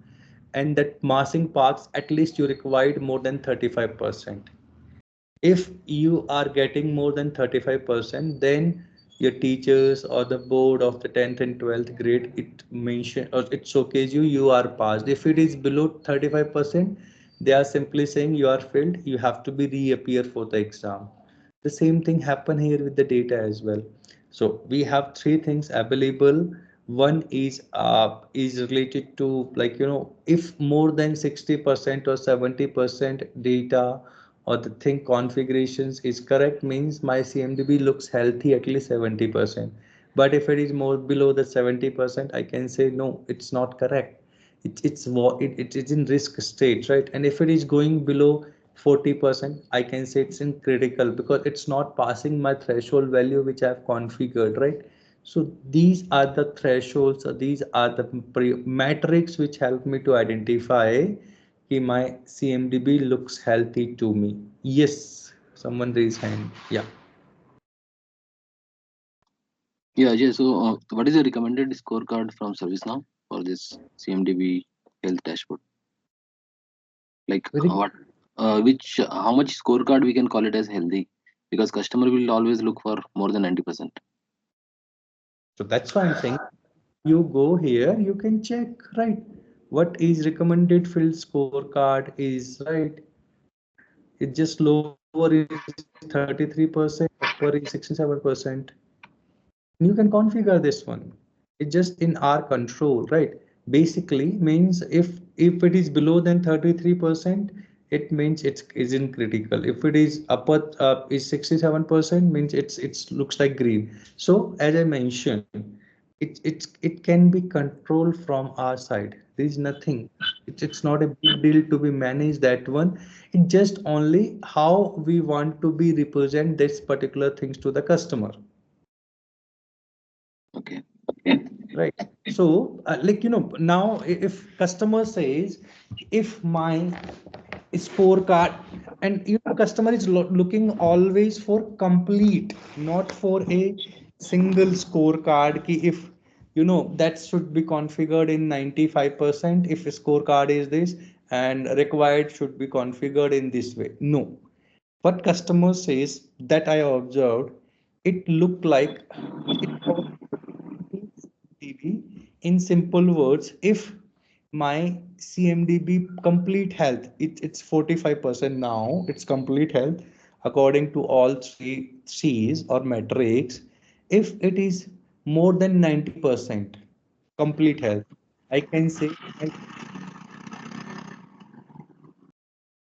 and that passing marks at least you required more than 35%. If you are getting more than 35%, then your teachers or the board of the 10th and 12th grade, it mention or it showcase you are passed. If it is below 35%, they are simply saying you are failed, you have to be reappear for the exam. The same thing happen here with the data as well. So we have three things available. One is related to, like, if more than 60% or 70% data or the thing configurations is correct, means my CMDB looks healthy at least 70%. But if it is more below the 70%, I can say no, it's not correct. It's in risk state, right? And if it is going below 40%, I can say it's in critical because it's not passing my threshold value which I've configured, right? So these are the thresholds, or these are the metrics which help me to identify कि my CMDB looks healthy to me. Yes, someone raise hand. Yeah. Yeah, Ajay. So, what is the recommended scorecard from ServiceNow for this CMDB health dashboard? Like, Very. how much scorecard we can call it as healthy? Because customer will always look for more than 90%. So that's why I'm saying you go here, you can check, right? What is recommended field scorecard is, right? It's just lower is 33%, upper is 67%. You can configure this one. It's just in our control, right? Basically means if it is below than 33%, it means it's is in critical. If it is upper is 67%, means it's looks like green. So as I mentioned, it can be controlled from our side. There is nothing. It's not a big deal to be managed that one. It just only how we want to be represent this particular things to the customer. Okay. Right. So, like, now if customer says, if my scorecard, and customer is looking always for complete, not for a single scorecard. Ki if, that should be configured in 95%, if a scorecard is this, and required should be configured in this way. No. What customer says that I observed, it looked like it CMDB. In simple words, if my CMDB complete health, it's 45% now, it's complete health according to all 3C's or metrics. If it is more than 90% complete health, I can say,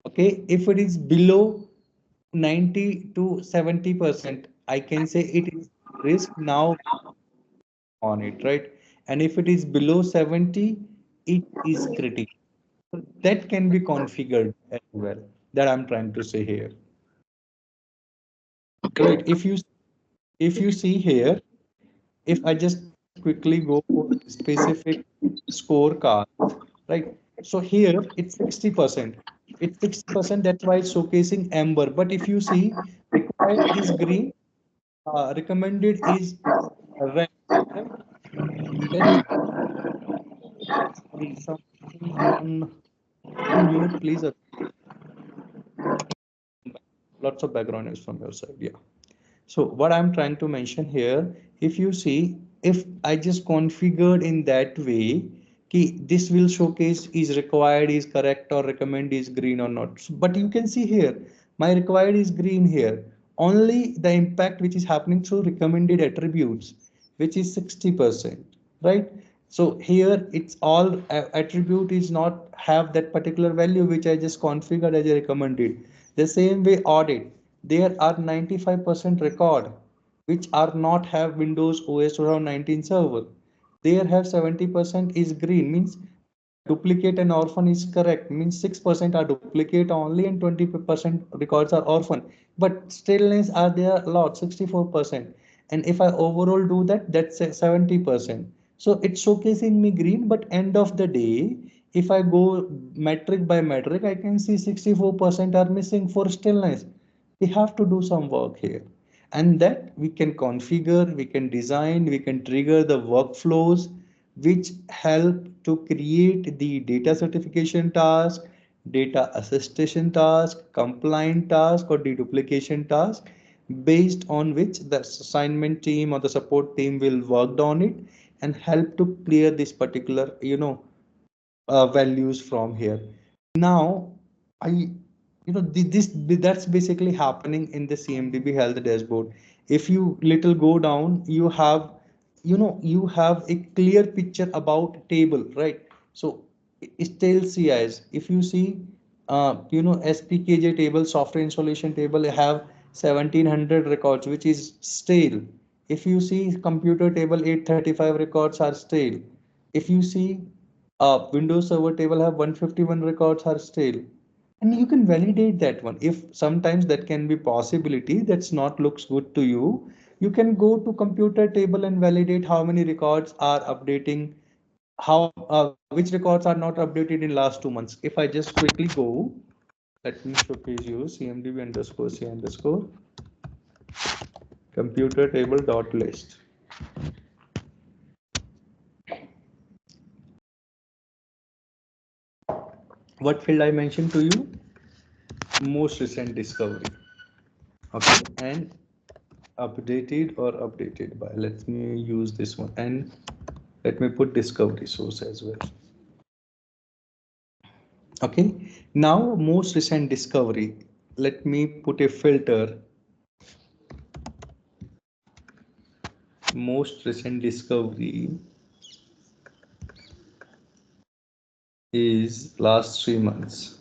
okay, if it is below 90 to 70%, I can say it is risk now on it, right? And if it is below 70, it is critical. So that can be configured as well. That I'm trying to say here. Okay. Right. If you see here, if I just quickly go for specific scorecard, right? So here it's 60%. It's 60%. That's why it's showcasing amber. But if you see, required is green, recommended is red. Right? Then sorry, something on mute, please. lots of background noise from your side. Yeah. So what I'm trying to mention here, if you see, if I just configured in that way, this will showcase is required is correct or recommend is green or not. But you can see here, my required is green here. Only the impact which is happening through recommended attributes, which is 60%, right? So here it's all attribute is not have that particular value which I just configured as a recommended. The same way audit, there are 95% record which are not have Windows OS around 19 server. There have 70% is green, means duplicate and orphan is correct, means 6% are duplicate only and 20% records are orphan. But stillness are there a lot, 64%. And if I overall do that, that's 70%. So it's showcasing me green, but end of the day, if I go metric by metric, I can see 64% are missing for stillness. We have to do some work here, and that we can configure, we can design, we can trigger the workflows which help to create the data certification task, data attestation task, compliant task, or deduplication task, based on which the assignment team or the support team will work on it and help to clear this particular values from here. Now I this that's basically happening in the CMDB health dashboard. If you little go down, you have you have a clear picture about table, right? So still CIS, if you see SPKJ table, software installation table, have 1700 records which is stale. If you see computer table, 835 records are stale. If you see Windows Server table, have 151 records are stale, and you can validate that one. If sometimes that can be possibility that's not looks good to you, you can go to computer table and validate how many records are updating, how which records are not updated in last 2 months. If I just quickly go, let me showcase you CMDB underscore C underscore computer table dot list. What field I mentioned to you? Most recent discovery. Okay, and updated or updated by, let me use this one, and let me put discovery source as well. Okay, now most recent discovery, let me put a filter. Most recent discovery is last 3 months.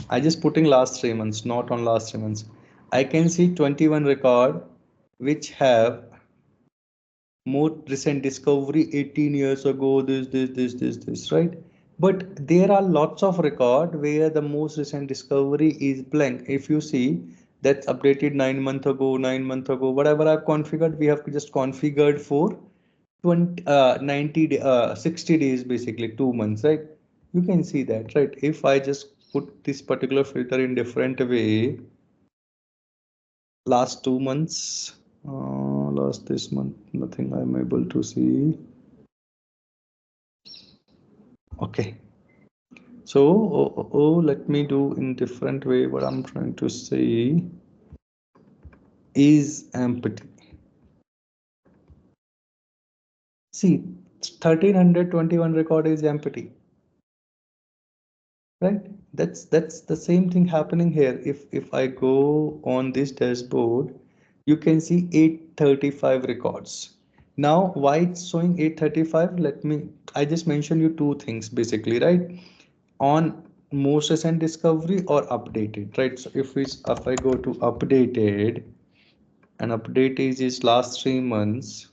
I just putting last 3 months, not on last 3 months. I can see 21 record which have more recent discovery 18 years ago, this, right? But there are lots of record where the most recent discovery is blank. If you see, that's updated 9 months ago, 9 months ago, whatever I've configured, we have just configured for 20 60 days, basically 2 months, right? You can see that, right? If I just put this particular filter in different way, last 2 months, last this month, nothing I'm able to see. Okay, so let me do in different way. What I'm trying to say is empty. See, 1321 record is empty, right? That's the same thing happening here. If I go on this dashboard, you can see 835 records. Now why it's showing 835? I just mentioned you two things basically, right? On most recent discovery or updated, right? So if I go to updated, and update is last 3 months,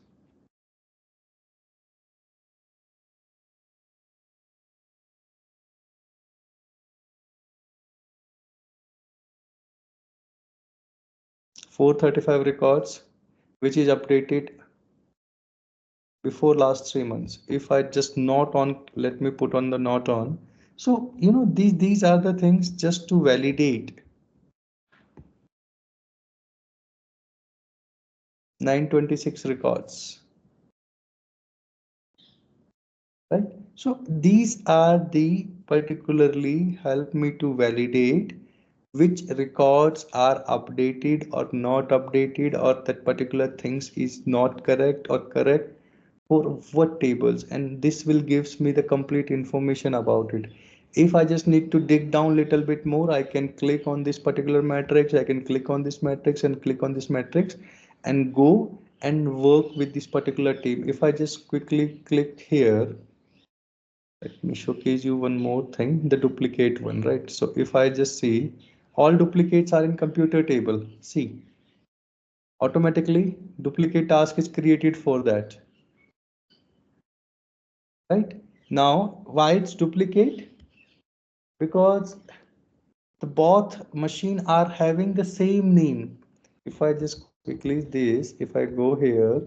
(435) records which is updated before last 3 months. If I just not on, let me put on the not on. So these are the things just to validate. 926 records, right? So these are the particularly help me to validate which records are updated or not updated, or that particular things is not correct or correct for what tables, and this will gives me the complete information about it. If I just need to dig down a little bit more, I can click on this particular matrix, I can click on this matrix and click on this matrix and go and work with this particular table. If I just quickly click here, let me showcase you one more thing, the duplicate one, right? So if I just see all duplicates are in computer table, see, automatically duplicate task is created for that, right? Now, why it's duplicate? Because the both machine are having the same name. If I just quickly this, if I go here,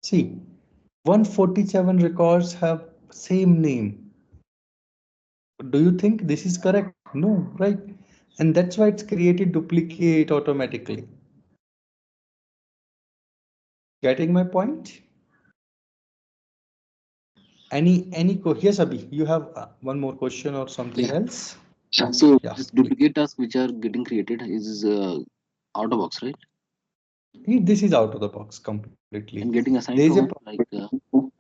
see, 147 records have same name. Do you think this is correct? No, right? And that's why it's created duplicate automatically. Getting my point? Yes, Abhi, you have one more question or something else? So Yeah. this duplicate task which are getting created is out of box, right? This is out of the box completely. And getting assigned There is to a whom?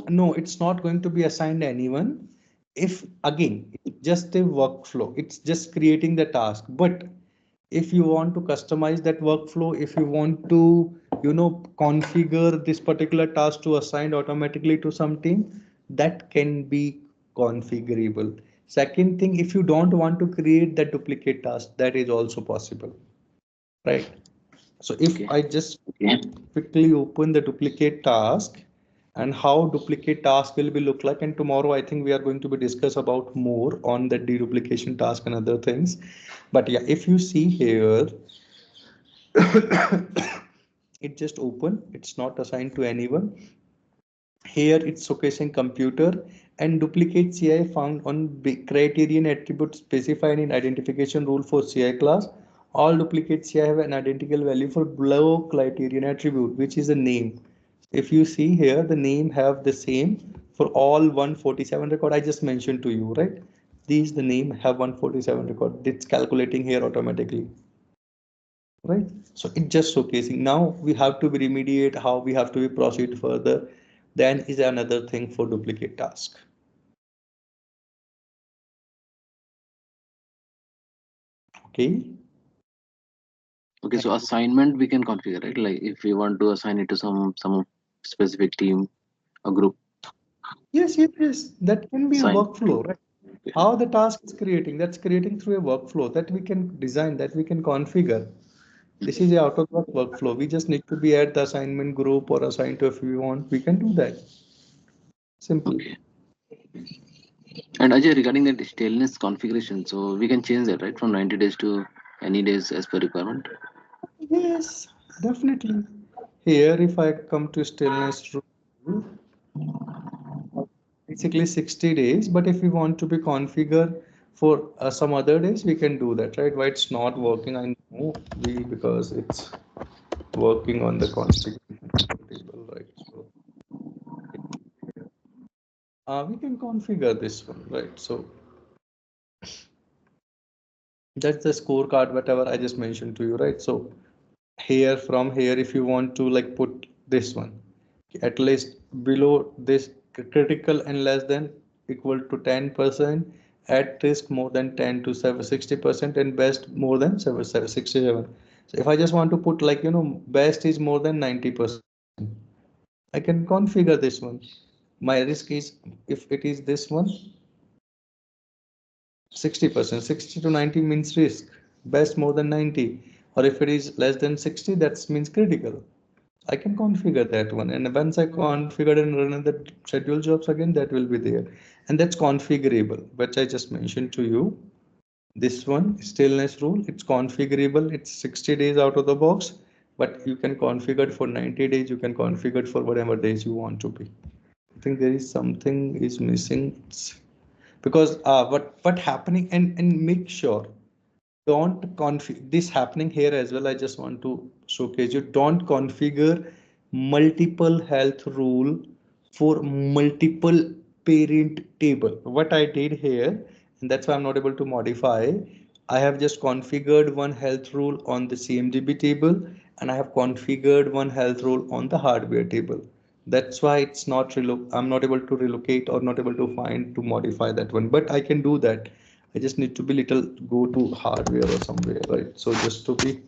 no, it's not going to be assigned to anyone. If again, it's just a workflow, it's just creating the task. But if you want to customize that workflow, if you want to, configure this particular task to assign automatically to some team, that can be configurable. Second thing, if you don't want to create that duplicate task, that is also possible, right? So if I just quickly open the duplicate task and how duplicate task will be look like, and tomorrow I think we are going to be discuss about more on the deduplication task and other things. But yeah, if you see here, it just open, it's not assigned to anyone. Here it's showcasing computer and duplicate CI found on criterion attribute specified in identification rule for CI class. All duplicate CI have an identical value for below criterion attribute, which is the name. If you see here, the name have the same for all 147 record I just mentioned to you, right? These the name have 147 record. It's calculating here automatically, right? So it's just showcasing. Now we have to be remediate, how we have to be proceed further, then is another thing for duplicate task. Okay. Okay, so assignment we can configure, right? Like if we want to assign it to some specific team, a group. Yes. That can be a Assign. workflow, right? How the task is creating, that's creating through a workflow that we can design, that we can configure. This is a out of box workflow. We just need to be at the assignment group or assigned to if we want, we can do that. Simple. Okay. And Ajay, regarding that staleness configuration, so we can change that, right? From 90 days to any days as per requirement. Yes, definitely. Here, if I come to stillness rule, basically 60 days, but if we want to be configured for some other days, we can do that, right? Why it's not working, I know because it's working on the configuration table, right? So we can configure this one, right? So that's the scorecard, whatever I just mentioned to you, right? So here, from here, if you want to like put this one, at least below this critical and less than equal to 10%, at risk more than 10 to 60%, and best more than 67. So if I just want to put like, best is more than 90%, I can configure this one. My risk is, if it is this one, 60%, 60 to 90 means risk, best more than 90, or if it is less than 60, that means critical. I can configure that one, and once I configure and run the schedule jobs again, that will be there, and that's configurable, which I just mentioned to you. This one, stillness rule, it's configurable. It's 60 days out of the box, but you can configure it for 90 days. You can configure it for whatever days you want to be. I think there is something is missing because what happening, and make sure don't configure this happening here as well. I just want to showcase you, don't configure multiple health rule for multiple parent table. What I did here, and that's why I'm not able to modify. I have just configured one health rule on the CMDB table, and I have configured one health rule on the hardware table. That's why it's not I'm not able to relocate or not able to find to modify that one, but I can do that. I just need to be little go to hardware or somewhere, right? So just to be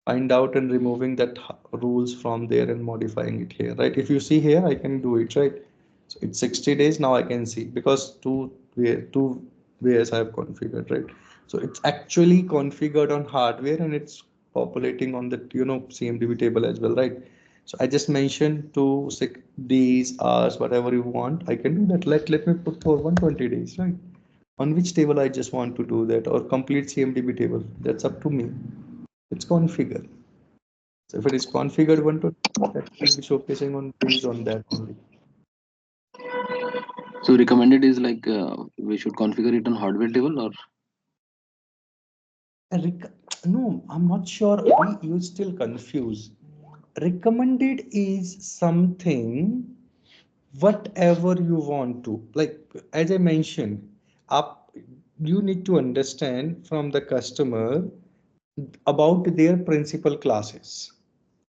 find out and removing that rules from there and modifying it here, right? If you see here, I can do it, right? So it's 60 days now. I can see because two ways I have configured, right? So it's actually configured on hardware and it's populating on the CMDB table as well, right? So I just mentioned to 6 days, hours, whatever you want. I can do that. Let me put for 120 days, right? On which table I just want to do that, or complete CMDB table. That's up to me. It's configured. So if it is configured 120, that will be showcasing on based on that only. So recommended is like we should configure it on hardware table or No, I'm not sure. You still confused. Recommended is something whatever you want to. Like as I mentioned, up you need to understand from the customer about their principal classes,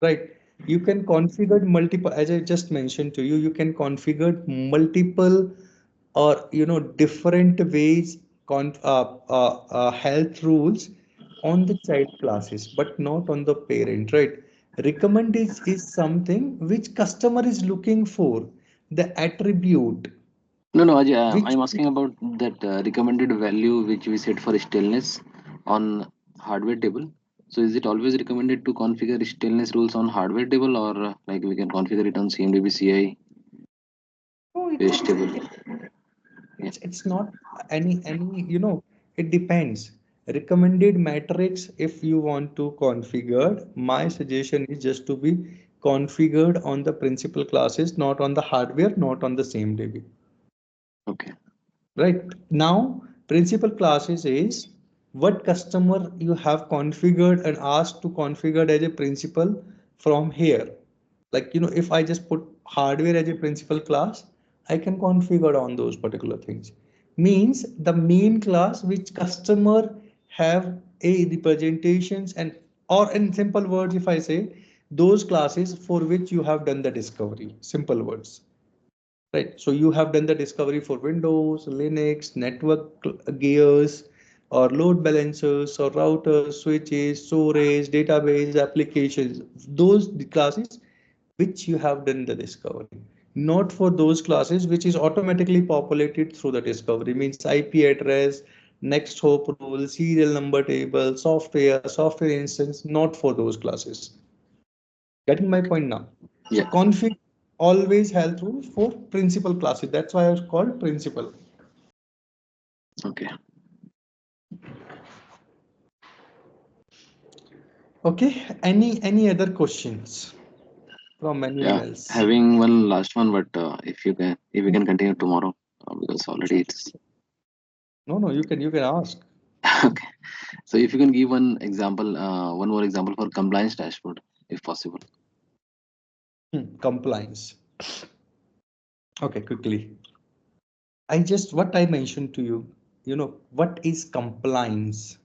right? You can configure multiple, as I just mentioned to you, you can configure multiple or different ways health rules on the child classes, but not on the parent, right? Recommend is something which customer is looking for, the attribute no, Ajay, which I'm asking about that recommended value which we set for stillness on hardware table. So is it always recommended to configure stillness rules on hardware table or like we can configure it on CMDB CI no, base table? Yeah. it's not any it depends. Recommended matrix, if you want to configure, my suggestion is just to be configured on the principal classes, not on the hardware, not on the same DB. Okay. Right now, principal classes is what customer you have configured and asked to configure as a principal from here. Like, if I just put hardware as a principal class, I can configure on those particular things. Means the main class which customer have a representations, and or in simple words, if I say those classes for which you have done the discovery, simple words. Right, so you have done the discovery for Windows, Linux, network gears, or load balancers, or routers, switches, storage, database, applications. Those the classes which you have done the discovery, not for those classes which is automatically populated through the discovery. Means IP address, next hop rule, serial number table, software instance, not for those classes. Getting my point now? So Yeah. config always health rules for principal classes. That's why I was called principal. Okay. Okay. Any other questions from anyone Yeah. else? Having one last one, but if we can continue tomorrow because already Sure. it's No. You can ask. okay. So if you can give one example, one more example for compliance dashboard, if possible. Compliance. Okay, quickly. I just what I mentioned to you. What is compliance?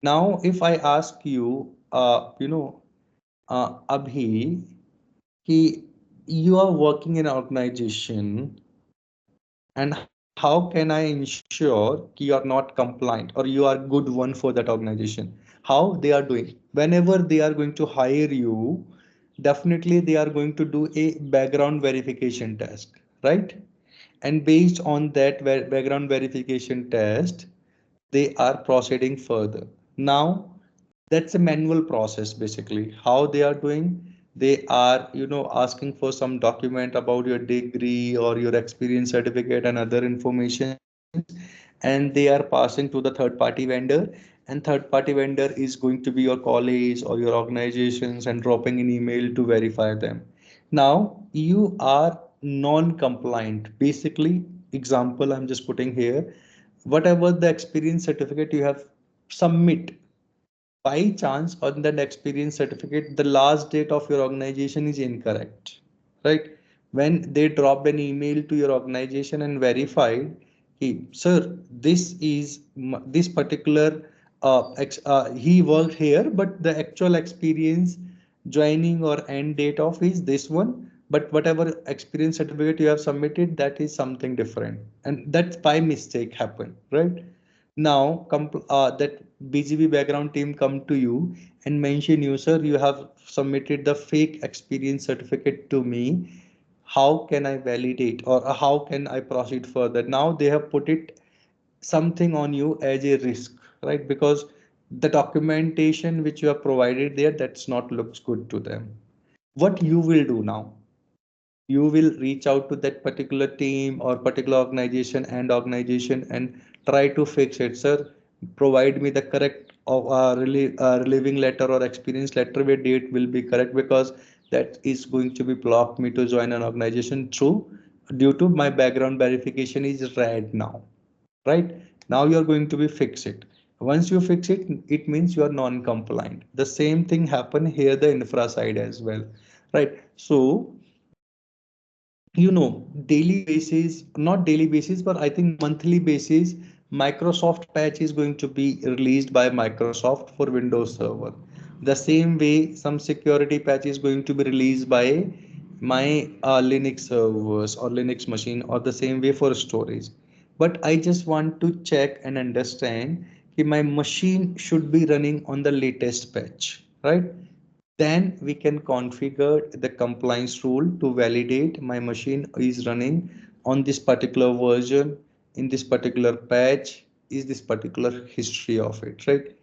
Now, if I ask you, Abhi, कि you are working in an organization, and how can I ensure you are not compliant or you are good one for that organization? How they are doing? Whenever they are going to hire you, definitely they are going to do a background verification test, right? And based on that background verification test, they are proceeding further. Now, that's a manual process basically. How they are doing? They are, asking for some document about your degree or your experience certificate and other information, and they are passing to the third party vendor, and third party vendor is going to be your college or your organizations and dropping an email to verify them. Now you are non-compliant. Basically, example I'm just putting here, whatever the experience certificate you have submit by chance on that experience certificate, the last date of your organization is incorrect, right? When they dropped an email to your organization and verified, hey, sir, this is this particular he worked here, but the actual experience joining or end date of is this one, but whatever experience certificate you have submitted, that is something different, and that's by mistake happened, right? Now that BGB background team come to you and mention you, sir, you have submitted the fake experience certificate to me. How can I validate, or how can I proceed further? Now they have put it something on you as a risk, right? Because the documentation which you have provided there, that's not looks good to them. What you will do now? You will reach out to that particular team or particular organization and try to fix it. Sir, provide me the correct relieving letter or experience letter where date will be correct, because that is going to be block me to join an organization through due to my background verification is red now, right? Now you are going to be fix it. Once you fix it, it means you are non-compliant. The same thing happen here the infra side as well, right? So daily basis, not daily basis, but I think monthly basis, Microsoft patch is going to be released by Microsoft for Windows Server. The same way some security patch is going to be released by my Linux servers or Linux machine, or the same way for storage. But I just want to check and understand if my machine should be running on the latest patch, right? Then we can configure the compliance rule to validate my machine is running on this particular version, in this particular patch, is this particular history of it, right?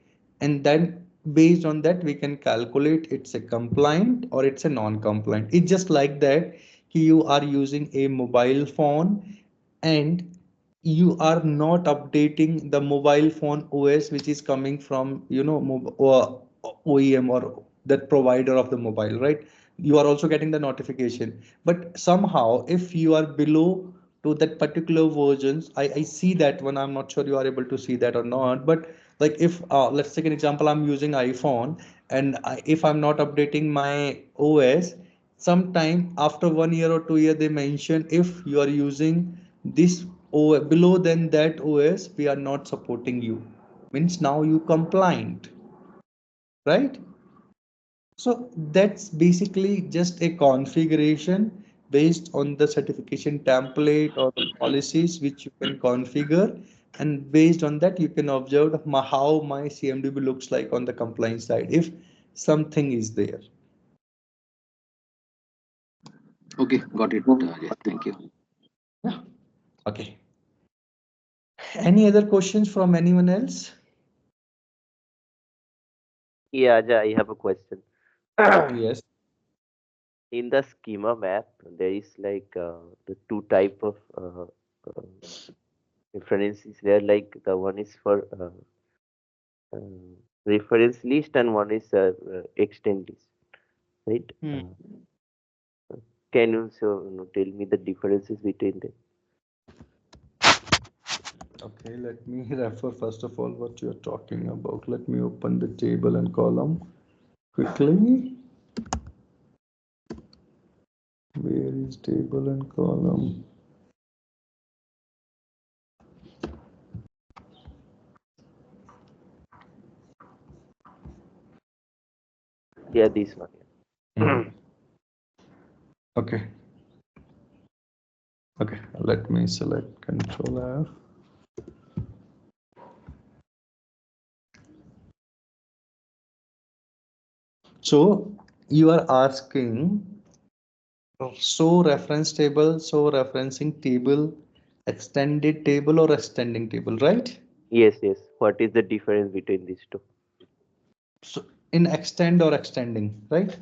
And then based on that, we can calculate it's a compliant or it's a non-compliant. It's just like that. You are using a mobile phone and you are not updating the mobile phone OS, which is coming from, OEM or that provider of the mobile, right? You are also getting the notification, but somehow if you are below to that particular versions, I see that one. I'm not sure you are able to see that or not, but like if let's take an example, I'm using iPhone and if I'm not updating my OS, sometime after 1 year or 2 year, they mention if you are using this below than that OS, we are not supporting you. Means now you compliant, right? So that's basically just a configuration based on the certification template or the policies which you can configure. And based on that, you can observe how my CMDB looks like on the compliance side if something is there. Okay, got it. Yes, thank you. Yeah. Okay. Any other questions from anyone else? Yeah, Ajay, I have a question. Yes. In the schema map, there is like the two type of uh, references there. Like the one is for reference list and one is extend list, right? Hmm. Can you tell me the differences between them? Okay, let me refer first of all what you're talking about. Let me open the table and column quickly. Where is table and column? Yeah, this one. Hmm. Okay. Okay, let me select Control F. So you are asking, show reference table, show referencing table, extended table or extending table, right? Yes, yes. What is the difference between these two? So in extend or extending, right?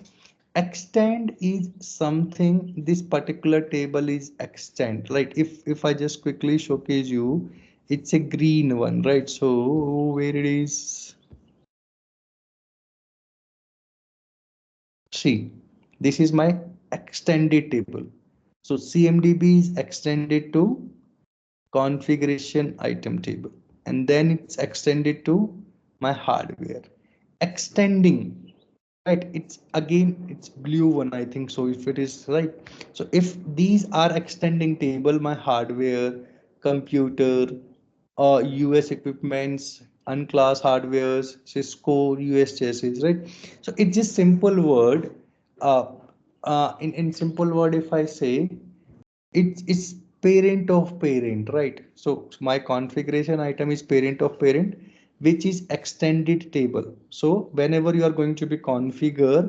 Extend is something, this particular table is extend. Like if I just quickly showcase you, it's a green one, right? So where it is, see, this is my extended table. So CMDB is extended to configuration item table, and then it's extended to my hardware. extending, right? It's again, it's blue one, I think so, if it is right. So if these are extending table, my hardware, computer, US equipments, unclass hardwares, Cisco, US chassis, right? So it's just simple word. Uh, in simple word, if I say it's parent of parent, right? So my configuration item is parent of parent, which is extended table. So whenever you are going to be configure,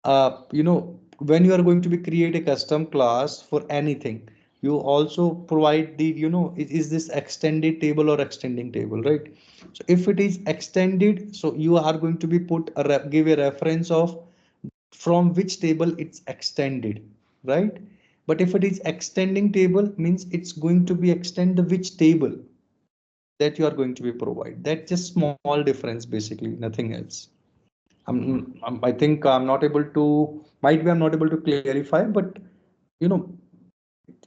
when you are going to be create a custom class for anything, you also provide the, is this extended table or extending table, right? So if it is extended, so you are going to be put give a reference of from which table it's extended, right? But if it is extending table, means it's going to be extend the which table that you are going to be provide. That's just small difference, basically, nothing else. I think I'm not able to, might be I'm not able to clarify, but you know,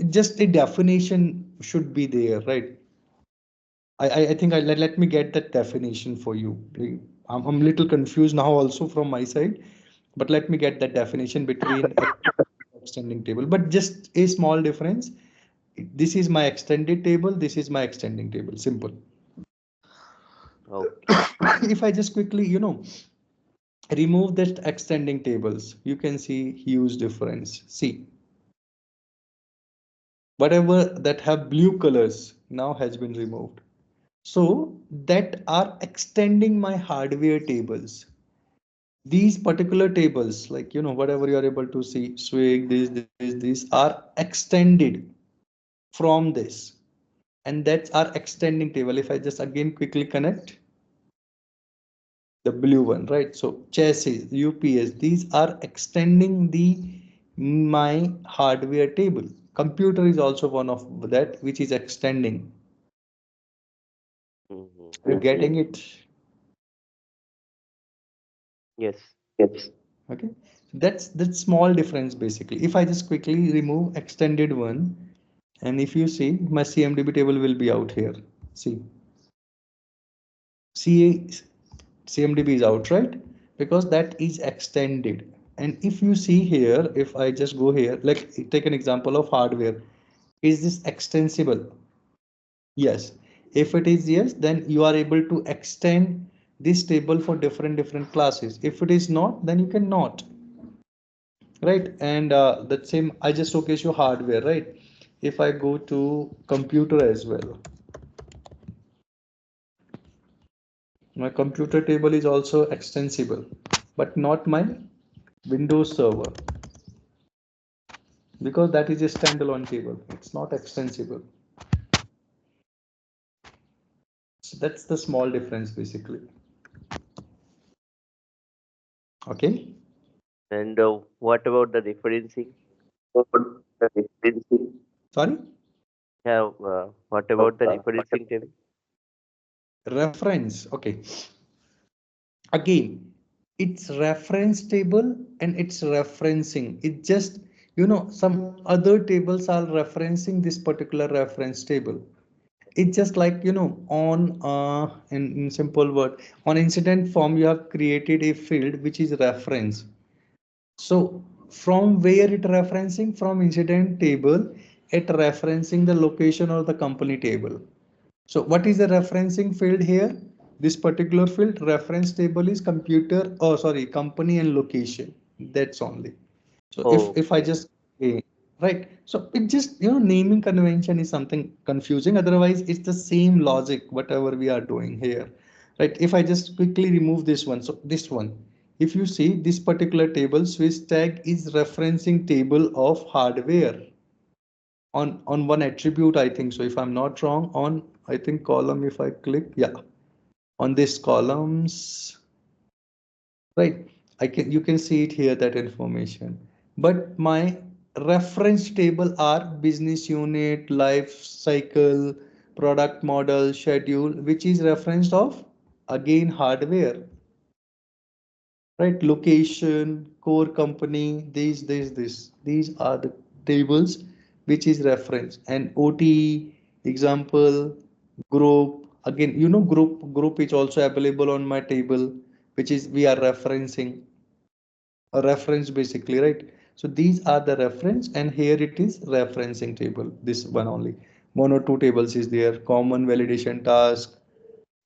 just a definition should be there, right? I think let me get that definition for you. I'm a little confused now also from my side, but let me get that definition between extending table, but just a small difference. This is my extended table, this is my extending table, simple. Okay. If I just quickly, remove that extending tables, you can see huge difference. See, whatever that have blue colors now has been removed. So that are extending my hardware tables. These particular tables, like, whatever you are able to see, swig, these are extended from this. And that's our extending table. If I just again quickly connect the blue one, right? So chassis, UPS, these are extending the my hardware table. Computer is also one of that, which is extending. You're getting it? Yes. Yes. Okay. That's small difference basically. If I just quickly remove extended one, and if you see my CMDB table will be out here. See, CMDB is out, right? Because that is extended. And if you see here, if I just go here, like take an example of hardware, is this extensible? Yes. If it is yes, then you are able to extend this table for different classes. If it is not, then you cannot, right? And that same, I just showcase you hardware, right? If I go to computer as well, my computer table is also extensible, but not my Windows server, because that is a standalone table. It's not extensible. So that's the small difference basically. Okay. And what about the referencing? Sorry. Yeah. What about the referencing table? Reference. Okay. Again, it's reference table and it's referencing. It just, some other tables are referencing this particular reference table. It's just like, on in simple word, on incident form, you have created a field which is reference. So from where it referencing? From incident table, it referencing the location or the company table. So what is the referencing field here? This particular field reference table is computer, oh sorry, company and location. That's only. So if I Okay. just right, so it just, naming convention is something confusing. Otherwise, it's the same logic whatever we are doing here, right? If I just quickly remove this one, so this one, if you see this particular table, Swiss tag is referencing table of hardware on one attribute, I think so. If I'm not wrong, on I think column, if I click, yeah, on this columns, right? You can see it here, that information. But my reference table are business unit, life cycle, product model, schedule, which is referenced of again hardware, right? Location, core company, these are the tables which is reference. And OT example, group, again, group is also available on my table, which is we are referencing a reference basically, right? So these are the reference, and here it is referencing table, this one only. One or two tables is there, common validation task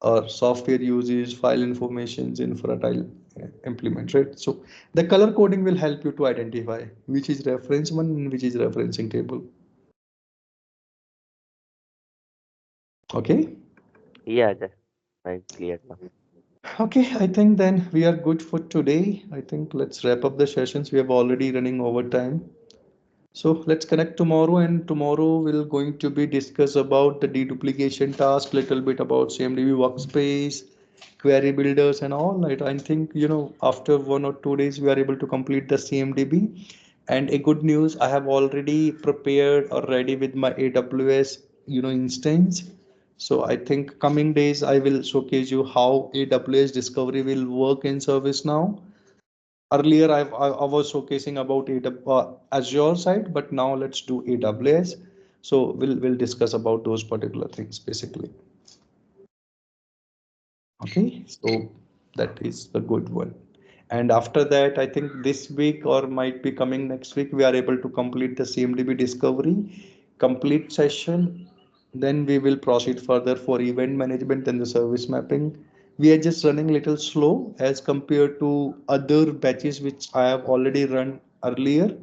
or software uses, file informations, infratile implement, right? So the color coding will help you to identify which is reference one and which is referencing table. Okay. Yeah, I'm clear now. Okay, I think then we are good for today. I think let's wrap up the sessions. We have already running over time. So let's connect tomorrow, and tomorrow we're going to be discuss about the deduplication task, little bit about CMDB workspace, query builders and all. Right? I think after 1 or 2 days we are able to complete the CMDB. And a good news, I have already prepared or ready with my AWS instance. So I think coming days I will showcase you how AWS Discovery will work in ServiceNow. Earlier I was showcasing about Azure side, but now let's do AWS. So we'll discuss about those particular things basically. Okay, so that is the good one. And after that, I think this week or might be coming next week, we are able to complete the CMDB discovery complete session. Then we will proceed further for event management and the service mapping. We are just running a little slow as compared to other batches which I have already run earlier,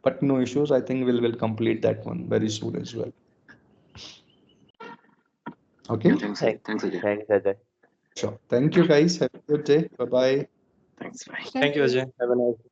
but no issues. I think we'll complete that one very soon as well. Okay. Yeah, thanks, Ajay. Thanks, Ajay. Thanks, Ajay. Sure. Thank you guys. Have a good day. Bye bye. Thanks, bye. Thank Thank you, you. Ajay. Have a nice day.